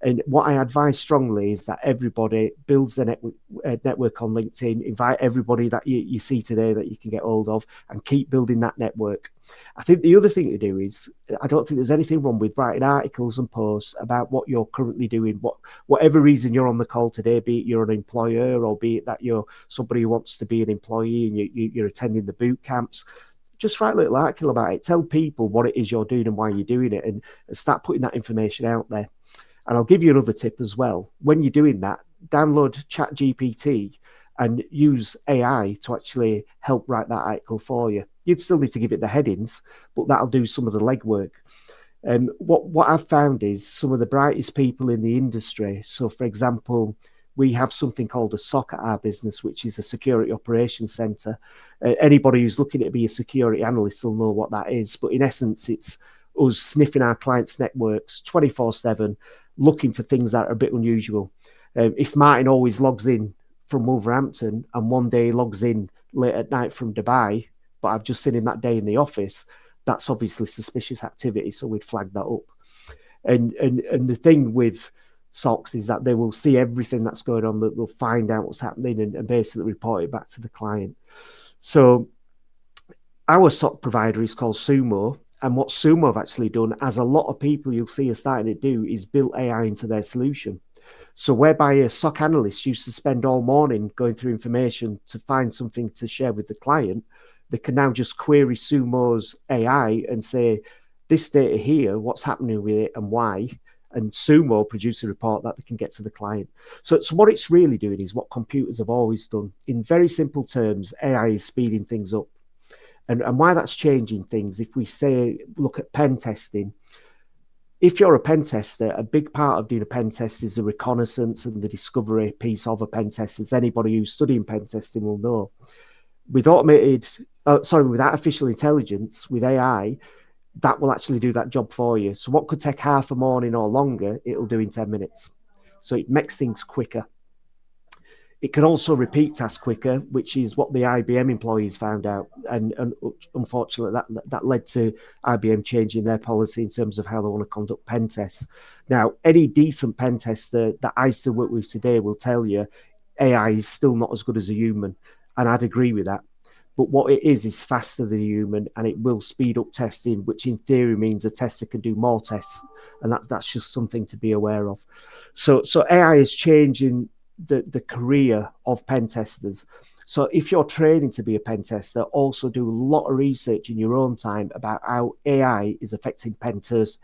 And what I advise strongly is that everybody builds their network on LinkedIn, invite everybody that you see today that you can get hold of, and keep building that network. I think the other thing to do is, I don't think there's anything wrong with writing articles and posts about what you're currently doing, whatever reason you're on the call today, be it you're an employer or be it that you're somebody who wants to be an employee and you're attending the boot camps. Just write a little article about it. Tell people what it is you're doing and why you're doing it, and start putting that information out there. And I'll give you another tip as well. When you're doing that, download ChatGPT and use AI to actually help write that article for you. You'd still need to give it the headings, but that'll do some of the legwork. What I've found is some of the brightest people in the industry. So, for example, we have something called a SOC at our business, which is a security operations center. Anybody who's looking to be a security analyst will know what that is. But in essence, it's us sniffing our clients' networks 24/7, looking for things that are a bit unusual. If Martin always logs in from Wolverhampton and one day logs in late at night from Dubai, but I've just seen him that day in the office, that's obviously suspicious activity. So we'd flag that up. And the thing with SOCs is that they will see everything that's going on, that they'll find out what's happening and basically report it back to the client. So our SOC provider is called Sumo. And what Sumo have actually done, as a lot of people you'll see are starting to do, is build AI into their solution. So whereby a SOC analyst used to spend all morning going through information to find something to share with the client, they can now just query Sumo's AI and say, this data here, what's happening with it and why? And Sumo produce a report that they can get to the client. So what it's really doing is what computers have always done. In very simple terms, AI is speeding things up. And why that's changing things, if we say, look at pen testing, if you're a pen tester, a big part of doing a pen test is the reconnaissance and the discovery piece of a pen test, as anybody who's studying pen testing will know. With with artificial intelligence, with AI, that will actually do that job for you. So what could take half a morning or longer, it'll do in 10 minutes. So it makes things quicker. It can also repeat tasks quicker, which is what the IBM employees found out. And unfortunately, that led to IBM changing their policy in terms of how they want to conduct pen tests. Now, any decent pen tester that I still work with today will tell you AI is still not as good as a human. And I'd agree with that. But what it is faster than a human, and it will speed up testing, which in theory means a tester can do more tests. And that's just something to be aware of. So AI is changing the career of pen testers. So if you're training to be a pen tester, also do a lot of research in your own time about how AI is affecting pen tests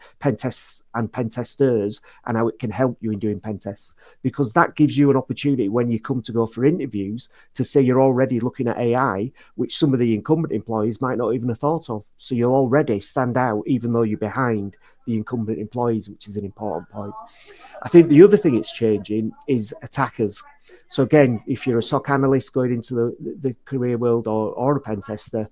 and pen testers, and how it can help you in doing pen tests, because that gives you an opportunity when you come to go for interviews to say you're already looking at AI, which some of the incumbent employees might not even have thought of. So you'll already stand out even though you're behind the incumbent employees, which is an important point. I think the other thing it's changing is attackers. So again, if you're a SOC analyst going into the career world or a pen tester,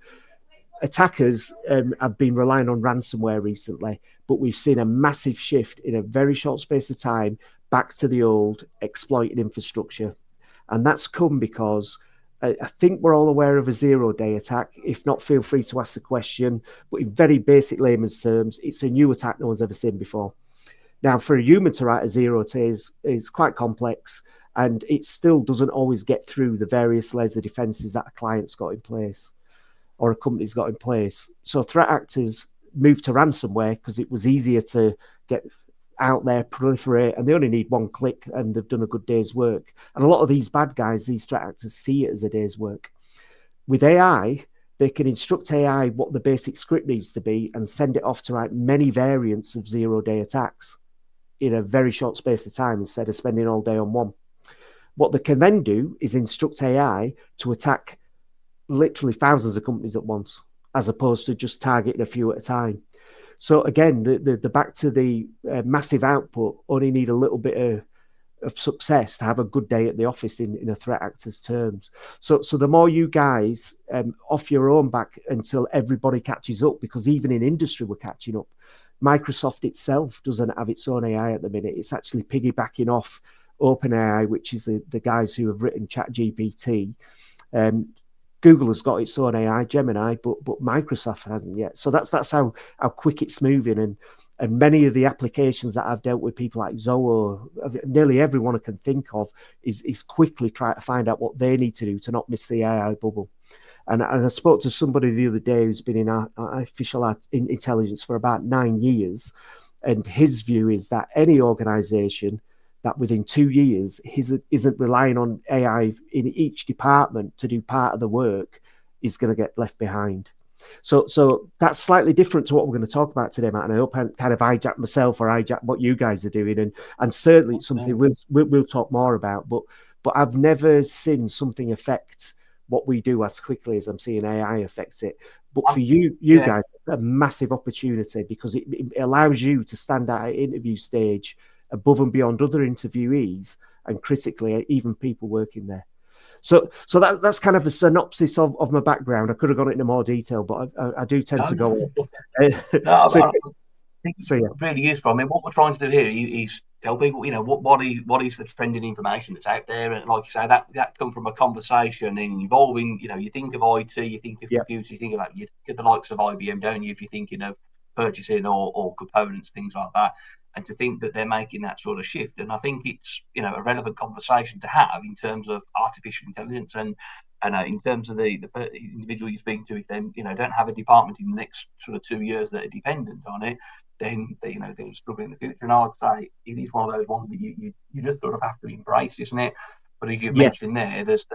attackers have been relying on ransomware recently, but we've seen a massive shift in a very short space of time back to the old exploited infrastructure. And that's come because I think we're all aware of a zero-day attack. If not, feel free to ask the question. But in very basic layman's terms, it's a new attack no one's ever seen before. Now, for a human to write a zero-day is quite complex, and it still doesn't always get through the various layers of defenses that a client's got in place or a company's got in place. So threat actors moved to ransomware because it was easier to get out there, proliferate, and they only need one click and they've done a good day's work. And a lot of these bad guys, these threat actors, see it as a day's work. With AI, they can instruct AI what the basic script needs to be and send it off to write many variants of zero-day attacks in a very short space of time instead of spending all day on one. What they can then do is instruct AI to attack literally thousands of companies at once, as opposed to just targeting a few at a time. So again, the back to the massive output only need a little bit of success to have a good day at the office in a threat actor's terms. So the more you guys off your own back until everybody catches up, because even in industry we're catching up. Microsoft itself doesn't have its own AI at the minute. It's actually piggybacking off OpenAI, which is the guys who have written ChatGPT. Google has got its own AI, Gemini, but Microsoft hasn't yet. So that's how quick it's moving. And many of the applications that I've dealt with, people like Zoho, nearly everyone I can think of, is quickly trying to find out what they need to do to not miss the AI bubble. And I spoke to somebody the other day who's been in artificial intelligence for about 9 years. And his view is that any organization that within 2 years isn't relying on AI in each department to do part of the work is going to get left behind. So that's slightly different to what we're going to talk about today, Matt. And I hope I kind of hijack myself or hijack what you guys are doing. And certainly it's something we'll talk more about. But I've never seen something affect what we do as quickly as I'm seeing AI affects it. But for you guys, it's a massive opportunity because it allows you to stand out at interview stage above and beyond other interviewees and critically even people working there. So that's kind of a synopsis of my background. I could have gone into more detail, but I do tend to go. I think it's really useful. I mean, what we're trying to do here is tell people, what is the trending information that's out there, and like you say, that comes from a conversation involving, you think of IT, you think of computers, you think of the likes of IBM, don't you? If you're thinking of purchasing or components, things like that, and to think that they're making that sort of shift, and I think it's a relevant conversation to have in terms of artificial intelligence and in terms of the individual you're speaking to, if they don't have a department in the next sort of 2 years that are dependent on it, then they're struggling in the future. And I'd say it is one of those ones that you just sort of have to embrace, isn't it? But as you've mentioned there's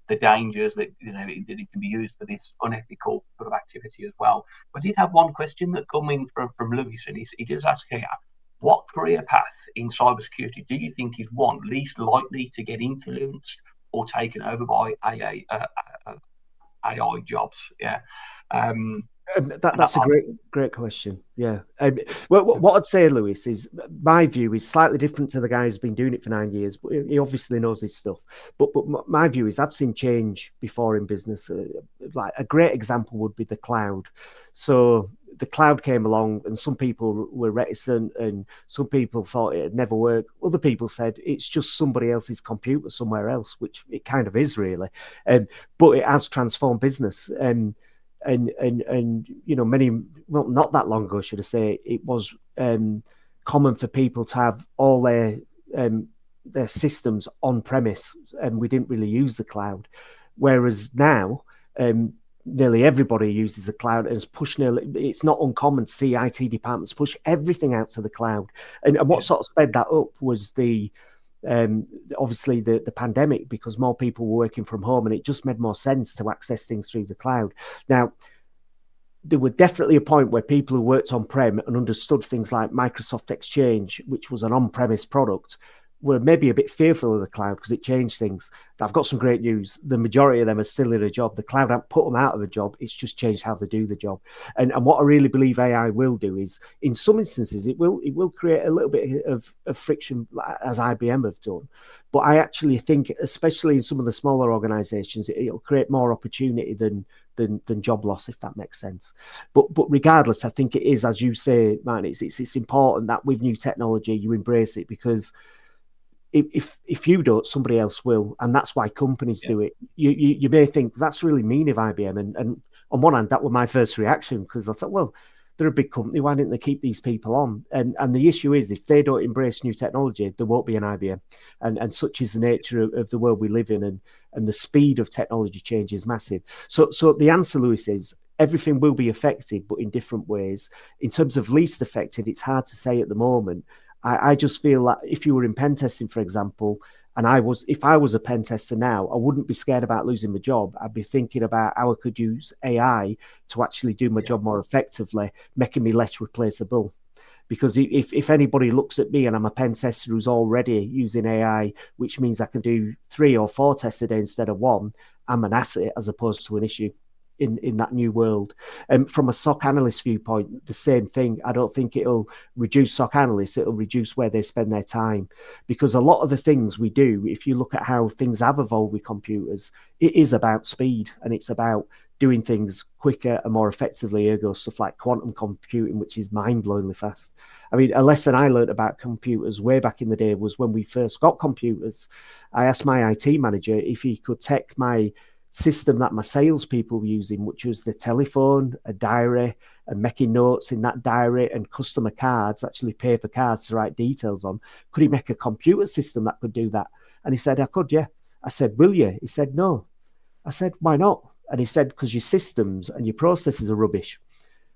the dangers that that it can be used for this unethical sort of activity as well. But I did have one question that come in from Lewis, and he does ask here: what career path in cybersecurity do you think is one least likely to get influenced or taken over by AI jobs? That's a great question. Yeah. Well, what I'd say, Lewis, is my view is slightly different to the guy who's been doing it for 9 years, but he obviously knows his stuff. But my view is I've seen change before in business. Like a great example would be the cloud. So the cloud came along and some people were reticent and some people thought it'd never work. Other people said it's just somebody else's computer somewhere else, which it kind of is really. But it has transformed business. And you know, not that long ago, should I say, it was common for people to have all their systems on premise, and we didn't really use the cloud. Whereas now, nearly everybody uses the cloud, and it's not uncommon to see IT departments push everything out to the cloud. And what sort of sped that up was obviously the pandemic, because more people were working from home and it just made more sense to access things through the cloud. Now, there was definitely a point where people who worked on-prem and understood things like Microsoft Exchange, which was an on-premise product, were maybe a bit fearful of the cloud because it changed things. I've got some great news. The majority of them are still in a job. The cloud hasn't put them out of a job. It's just changed how they do the job. And what I really believe AI will do is, in some instances, it will create a little bit of friction, as IBM have done. But I actually think, especially in some of the smaller organizations, it'll create more opportunity than job loss, if that makes sense. But regardless, I think it is, as you say, man, it's important that with new technology, you embrace it, because if you don't, somebody else will, and that's why companies do it. You may think that's really mean of IBM, and on one hand, that was my first reaction, because I thought, well, they're a big company, why didn't they keep these people on? And the issue is, if they don't embrace new technology, there won't be an IBM, and such is the nature of the world we live in, and the speed of technology change is massive. So the answer, Lewis, is everything will be affected, but in different ways. In terms of least affected, it's hard to say at the moment. I just feel that if you were in pen testing, for example, and if I was a pen tester now, I wouldn't be scared about losing my job. I'd be thinking about how I could use AI to actually do my job more effectively, making me less replaceable. Because if anybody looks at me and I'm a pen tester who's already using AI, which means I can do 3 or 4 tests a day instead of 1, I'm an asset as opposed to an issue in that new world. And from a SOC analyst viewpoint, the same thing. I don't think it'll reduce SOC analysts, it'll reduce where they spend their time. Because a lot of the things we do, if you look at how things have evolved with computers, it is about speed, and it's about doing things quicker and more effectively, ergo stuff like quantum computing, which is mind-blowingly fast. I mean, a lesson I learned about computers way back in the day was when we first got computers. I asked my IT manager if he could take my system that my salespeople were using, which was the telephone, a diary, and making notes in that diary, and customer cards, actually paper cards to write details on. Could he make a computer system that could do that? And he said, I could, yeah. I said, will you? He said, no. I said, why not? And he said, because your systems and your processes are rubbish.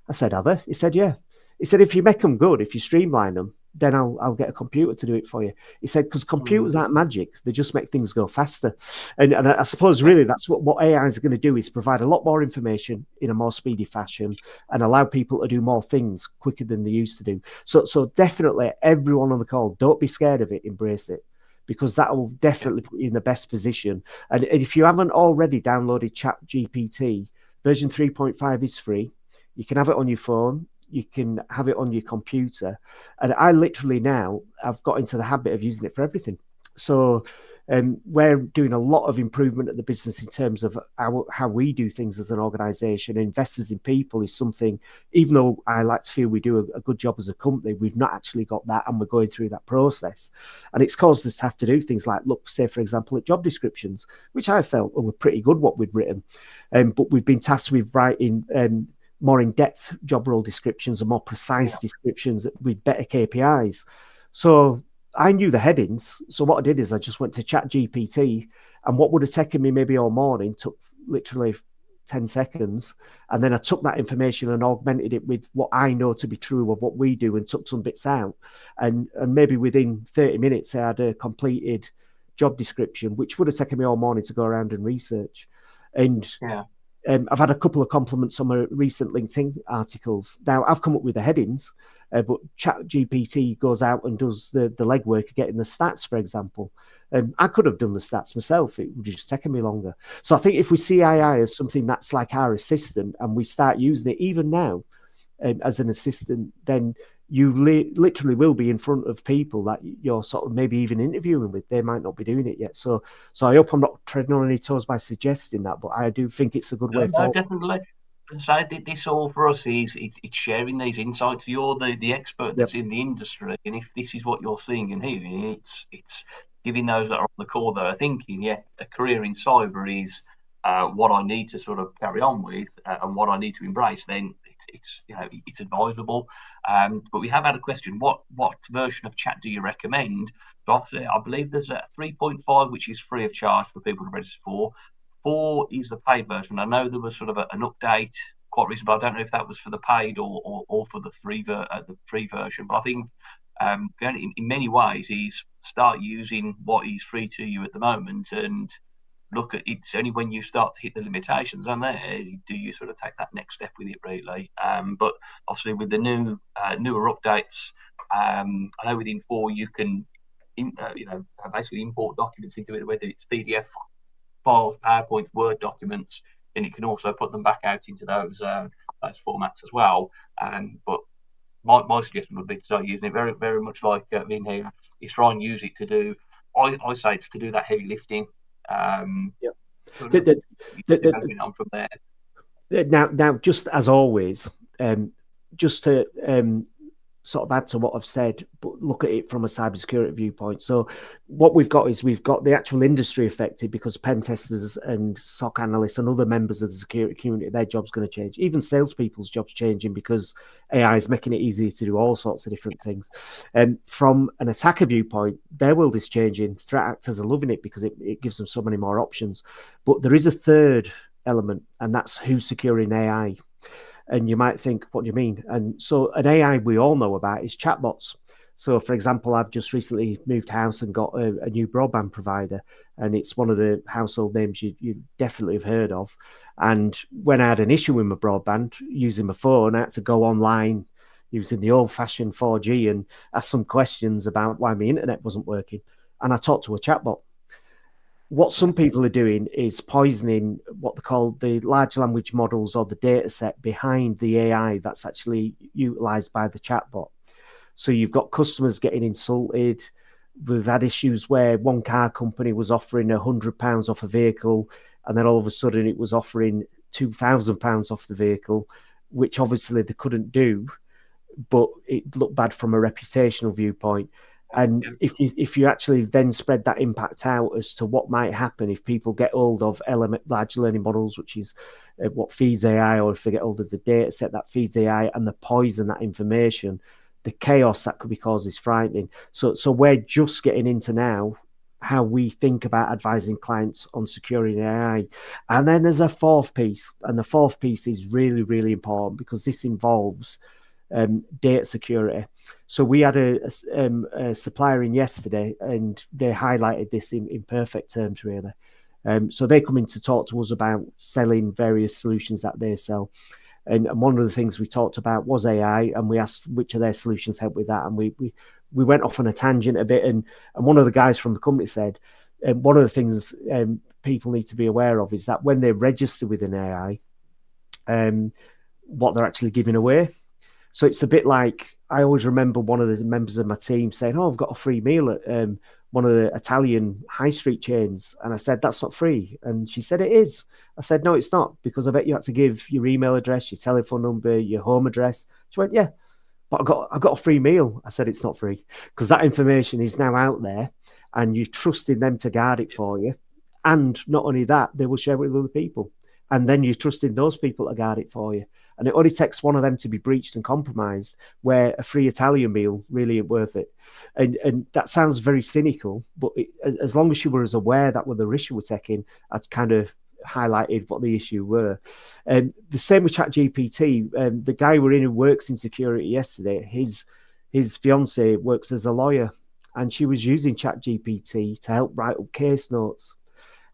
I said, are they? He said, yeah. He said, if you make them good, if you streamline them, then I'll get a computer to do it for you. He said, because computers aren't magic. They just make things go faster. And I suppose really that's what AI is going to do, is provide a lot more information in a more speedy fashion and allow people to do more things quicker than they used to do. So definitely everyone on the call, don't be scared of it, embrace it, because that will definitely put you in the best position. And if you haven't already downloaded ChatGPT, version 3.5 is free. You can have it on your phone. You can have it on your computer. And I literally now, I've got into the habit of using it for everything. So we're doing a lot of improvement at the business in terms of how we do things as an organization. Investors in people is something, even though I like to feel we do a good job as a company, we've not actually got that, and we're going through that process. And it's caused us to have to do things like look, say, for example, at job descriptions, which I felt were pretty good what we'd written. But we've been tasked with writing more in-depth job role descriptions and more precise descriptions with better KPIs. So I knew the headings. So what I did is I just went to ChatGPT, and what would have taken me maybe all morning took literally 10 seconds. And then I took that information and augmented it with what I know to be true of what we do, and took some bits out. And maybe within 30 minutes, I had a completed job description, which would have taken me all morning to go around and research. And I've had a couple of compliments on my recent LinkedIn articles. Now, I've come up with the headings, but ChatGPT goes out and does the legwork of getting the stats, for example. I could have done the stats myself. It would have just taken me longer. So I think if we see AI as something that's like our assistant and we start using it even now as an assistant, then you literally will be in front of people that you're sort of maybe even interviewing with. They might not be doing it yet. So I hope I'm not treading on any toes by suggesting that, but I do think it's a good way forward. No, definitely. As I say, this all for us is it's sharing these insights. You're the expert that's in the industry, and if this is what you're seeing and hearing, it's giving those that are on the call that are thinking, yeah, a career in cyber is what I need to sort of carry on with and what I need to embrace. Then it's advisable. But we have had a question: what version of chat do you recommend? So I believe there's a 3.5 which is free of charge for people to register for. 4 is the paid version. I know there was sort of an update quite recently, but I don't know if that was for the paid or for the free version. But I think in many ways is start using what is free to you at the moment and look at it's only when you start to hit the limitations on there do you sort of take that next step with it really. But obviously with the newer updates, I know within 4 you can basically import documents into it, whether it's PDF files, PowerPoint, Word documents, and it can also put them back out into those formats as well. But my suggestion would be to start using it very, very much like in here, is try and use it to do. I say it's to do that heavy lifting. On from there. Now, just as always, just to sort of add to what I've said, but look at it from a cybersecurity viewpoint. So what we've got is we've got the actual industry affected because pen testers and SOC analysts and other members of the security community, their job's going to change. Even salespeople's job's changing because AI is making it easier to do all sorts of different things. And from an attacker viewpoint, their world is changing. Threat actors are loving it because it gives them so many more options. But there is a third element, and that's who's securing AI. And you might think, what do you mean? And so an AI we all know about is chatbots. So, for example, I've just recently moved house and got a new broadband provider, and it's one of the household names you definitely have heard of. And when I had an issue with my broadband using my phone, I had to go online using the old-fashioned 4G and ask some questions about why my internet wasn't working. And I talked to a chatbot. What some people are doing is poisoning what they call the large language models or the data set behind the AI that's actually utilized by the chatbot. So you've got customers getting insulted. We've had issues where one car company was offering £100 off a vehicle, and then all of a sudden it was offering £2,000 off the vehicle, which obviously they couldn't do, but it looked bad from a reputational viewpoint. And if you actually then spread that impact out as to what might happen if people get hold of large learning models, which is what feeds AI, or if they get hold of the data set that feeds AI and the poison that information, the chaos that could be caused is frightening. So we're just getting into now how we think about advising clients on securing AI. And then there's a fourth piece, and the fourth piece is really, really important because this involves data security. So we had a supplier in yesterday, and they highlighted this in perfect terms, really. So they come in to talk to us about selling various solutions that they sell. And one of the things we talked about was AI, and we asked which of their solutions help with that. And we went off on a tangent a bit. And one of the guys from the company said, one of the things people need to be aware of is that when they register with an AI, what they're actually giving away. So it's a bit like, I always remember one of the members of my team saying, "Oh, I've got a free meal at one of the Italian high street chains." And I said, "That's not free." And she said, "It is." I said, "No, it's not, because I bet you had to give your email address, your telephone number, your home address." She went, "Yeah, but I got a free meal." I said, "It's not free, because that information is now out there and you're trusting them to guard it for you. And not only that, they will share it with other people. And then you're trusting those people to guard it for you. And it only takes one of them to be breached and compromised, where a free Italian meal really ain't worth it." And that sounds very cynical, but as long as you were as aware that were the issue we're taking, I'd kind of highlighted what the issue were. The same with ChatGPT. The guy we're in who works in security yesterday, his fiance works as a lawyer, and she was using ChatGPT to help write up case notes.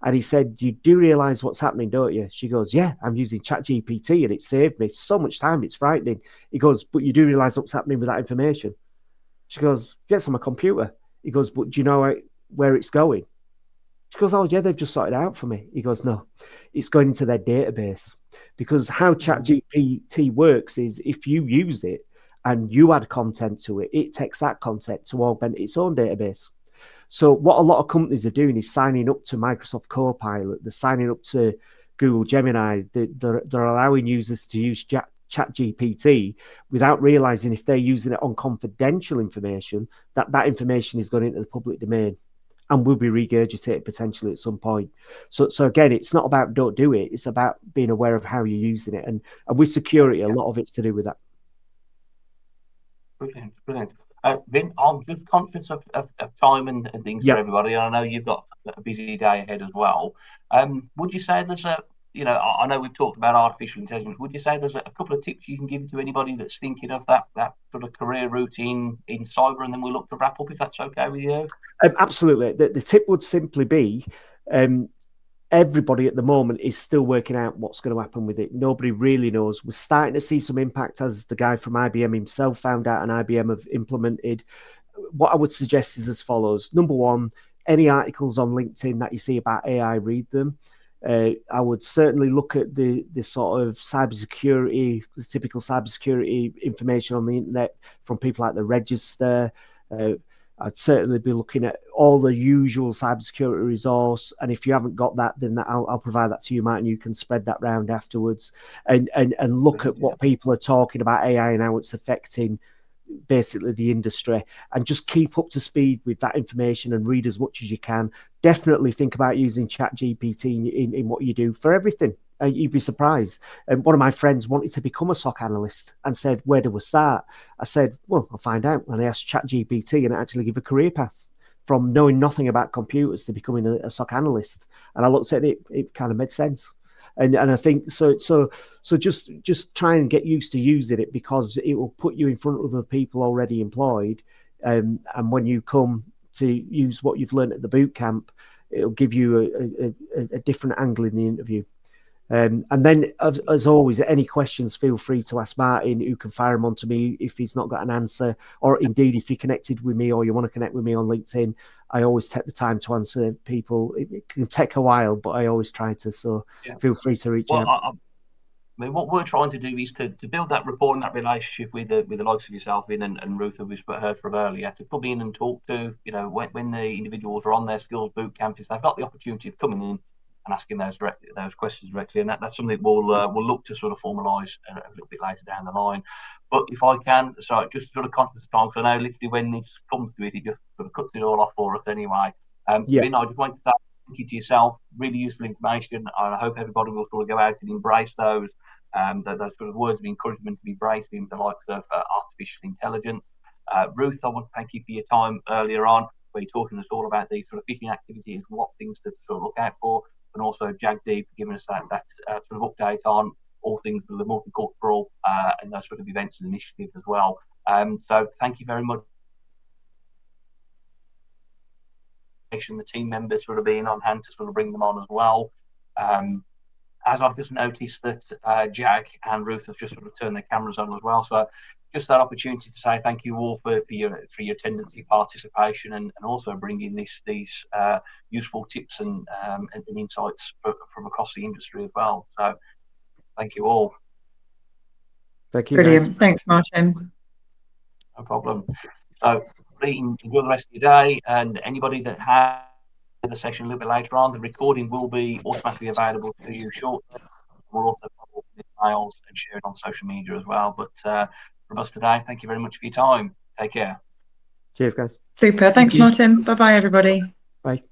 And he said, "You do realize what's happening, don't you?" She goes, "Yeah, I'm using ChatGPT and it saved me so much time. It's frightening." He goes, "But you do realize what's happening with that information?" She goes, "Yes, on my computer." He goes, "But do you know where it's going? She goes, oh, yeah, they've just sorted it out for me. He goes, no, it's going into their database. Because how ChatGPT works is if you use it and you add content to it, it takes that content to augment its own database. So what a lot of companies are doing is signing up to Microsoft Copilot. They're signing up to Google Gemini. They're allowing users to use ChatGPT without realizing if they're using it on confidential information, that information is going into the public domain and will be regurgitated potentially at some point. So again, it's not about don't do it. It's about being aware of how you're using it. And with security, a lot of it's to do with that. Brilliant, brilliant. Vin, I'm just conscious of time and things for everybody. And I know you've got a busy day ahead as well. Would you say there's I know we've talked about artificial intelligence. Would you say there's a couple of tips you can give to anybody that's thinking of that sort of career route in cyber, and then we'll look to wrap up if that's okay with you? Absolutely. The tip would simply be everybody at the moment is still working out what's going to happen with it. Nobody really knows. We're starting to see some impact, as the guy from IBM himself found out, and IBM have implemented. What I would suggest is as follows. Number one, any articles on LinkedIn that you see about AI, read them. I would certainly look at the sort of cybersecurity, the typical cybersecurity information on the internet from people like the Register. I'd certainly be looking at all the usual cybersecurity resource. And if you haven't got that, then I'll provide that to you, Martin. You can spread that round afterwards and look at what people are talking about AI and how it's affecting basically the industry, and just keep up to speed with that information and read as much as you can. Definitely think about using ChatGPT in what you do for everything. You'd be surprised. And one of my friends wanted to become a SOC analyst and said, where do we start? I said, well, I'll find out. And I asked ChatGPT, and it actually gave a career path from knowing nothing about computers to becoming a SOC analyst. And I looked at it, it kind of made sense. And I think so just try and get used to using it, because it will put you in front of the people already employed. And when you come to use what you've learned at the boot camp, it'll give you a different angle in the interview. And then, as always, any questions, feel free to ask Martin, who can fire them on to me if he's not got an answer, or indeed if you're connected with me or you want to connect with me on LinkedIn. I always take the time to answer people. It can take a while, but I always try to. So feel free to reach out. I mean, what we're trying to do is to build that rapport and that relationship with the likes of yourself, Vin and Ruth, who we've heard from earlier, to come in and talk to, when the individuals are on their skills boot camp, they've got the opportunity of coming in and asking those questions directly, and that's something we'll look to sort of formalise a little bit later down the line. But if I can, so just sort of conscious of time, because I know literally when this comes to it, it just sort of cuts it all off for us anyway. Vin, I just wanted to say thank you to yourself. Really useful information. I hope everybody will sort of go out and embrace those sort of words of encouragement to be embraced in the likes of artificial intelligence. Ruth, I want to thank you for your time earlier on, where you're talking to us all about these sort of phishing activities, what things to sort of look out for. And also Jagdeep for giving us that sort of update on all things for the multicultural and those sort of events and initiatives as well. So thank you very much. The team members sort of being on hand to sort of bring them on as well. As I've just noticed that Jag and Ruth have just sort of turned their cameras on as well. So just that opportunity to say thank you all for your attendance, your participation, and also bringing these useful tips and insights from across the industry as well. So thank you all. Thank you. Brilliant. Guys. Thanks, Martin. No problem. So enjoy the rest of your day, and anybody that has the session a little bit later on, the recording will be automatically available to you shortly. We'll also follow up with emails and share it on social media as well. But from us today, thank you very much for your time. Take care. Cheers, guys. Super. Thanks, Martin. Bye-bye, everybody. Bye.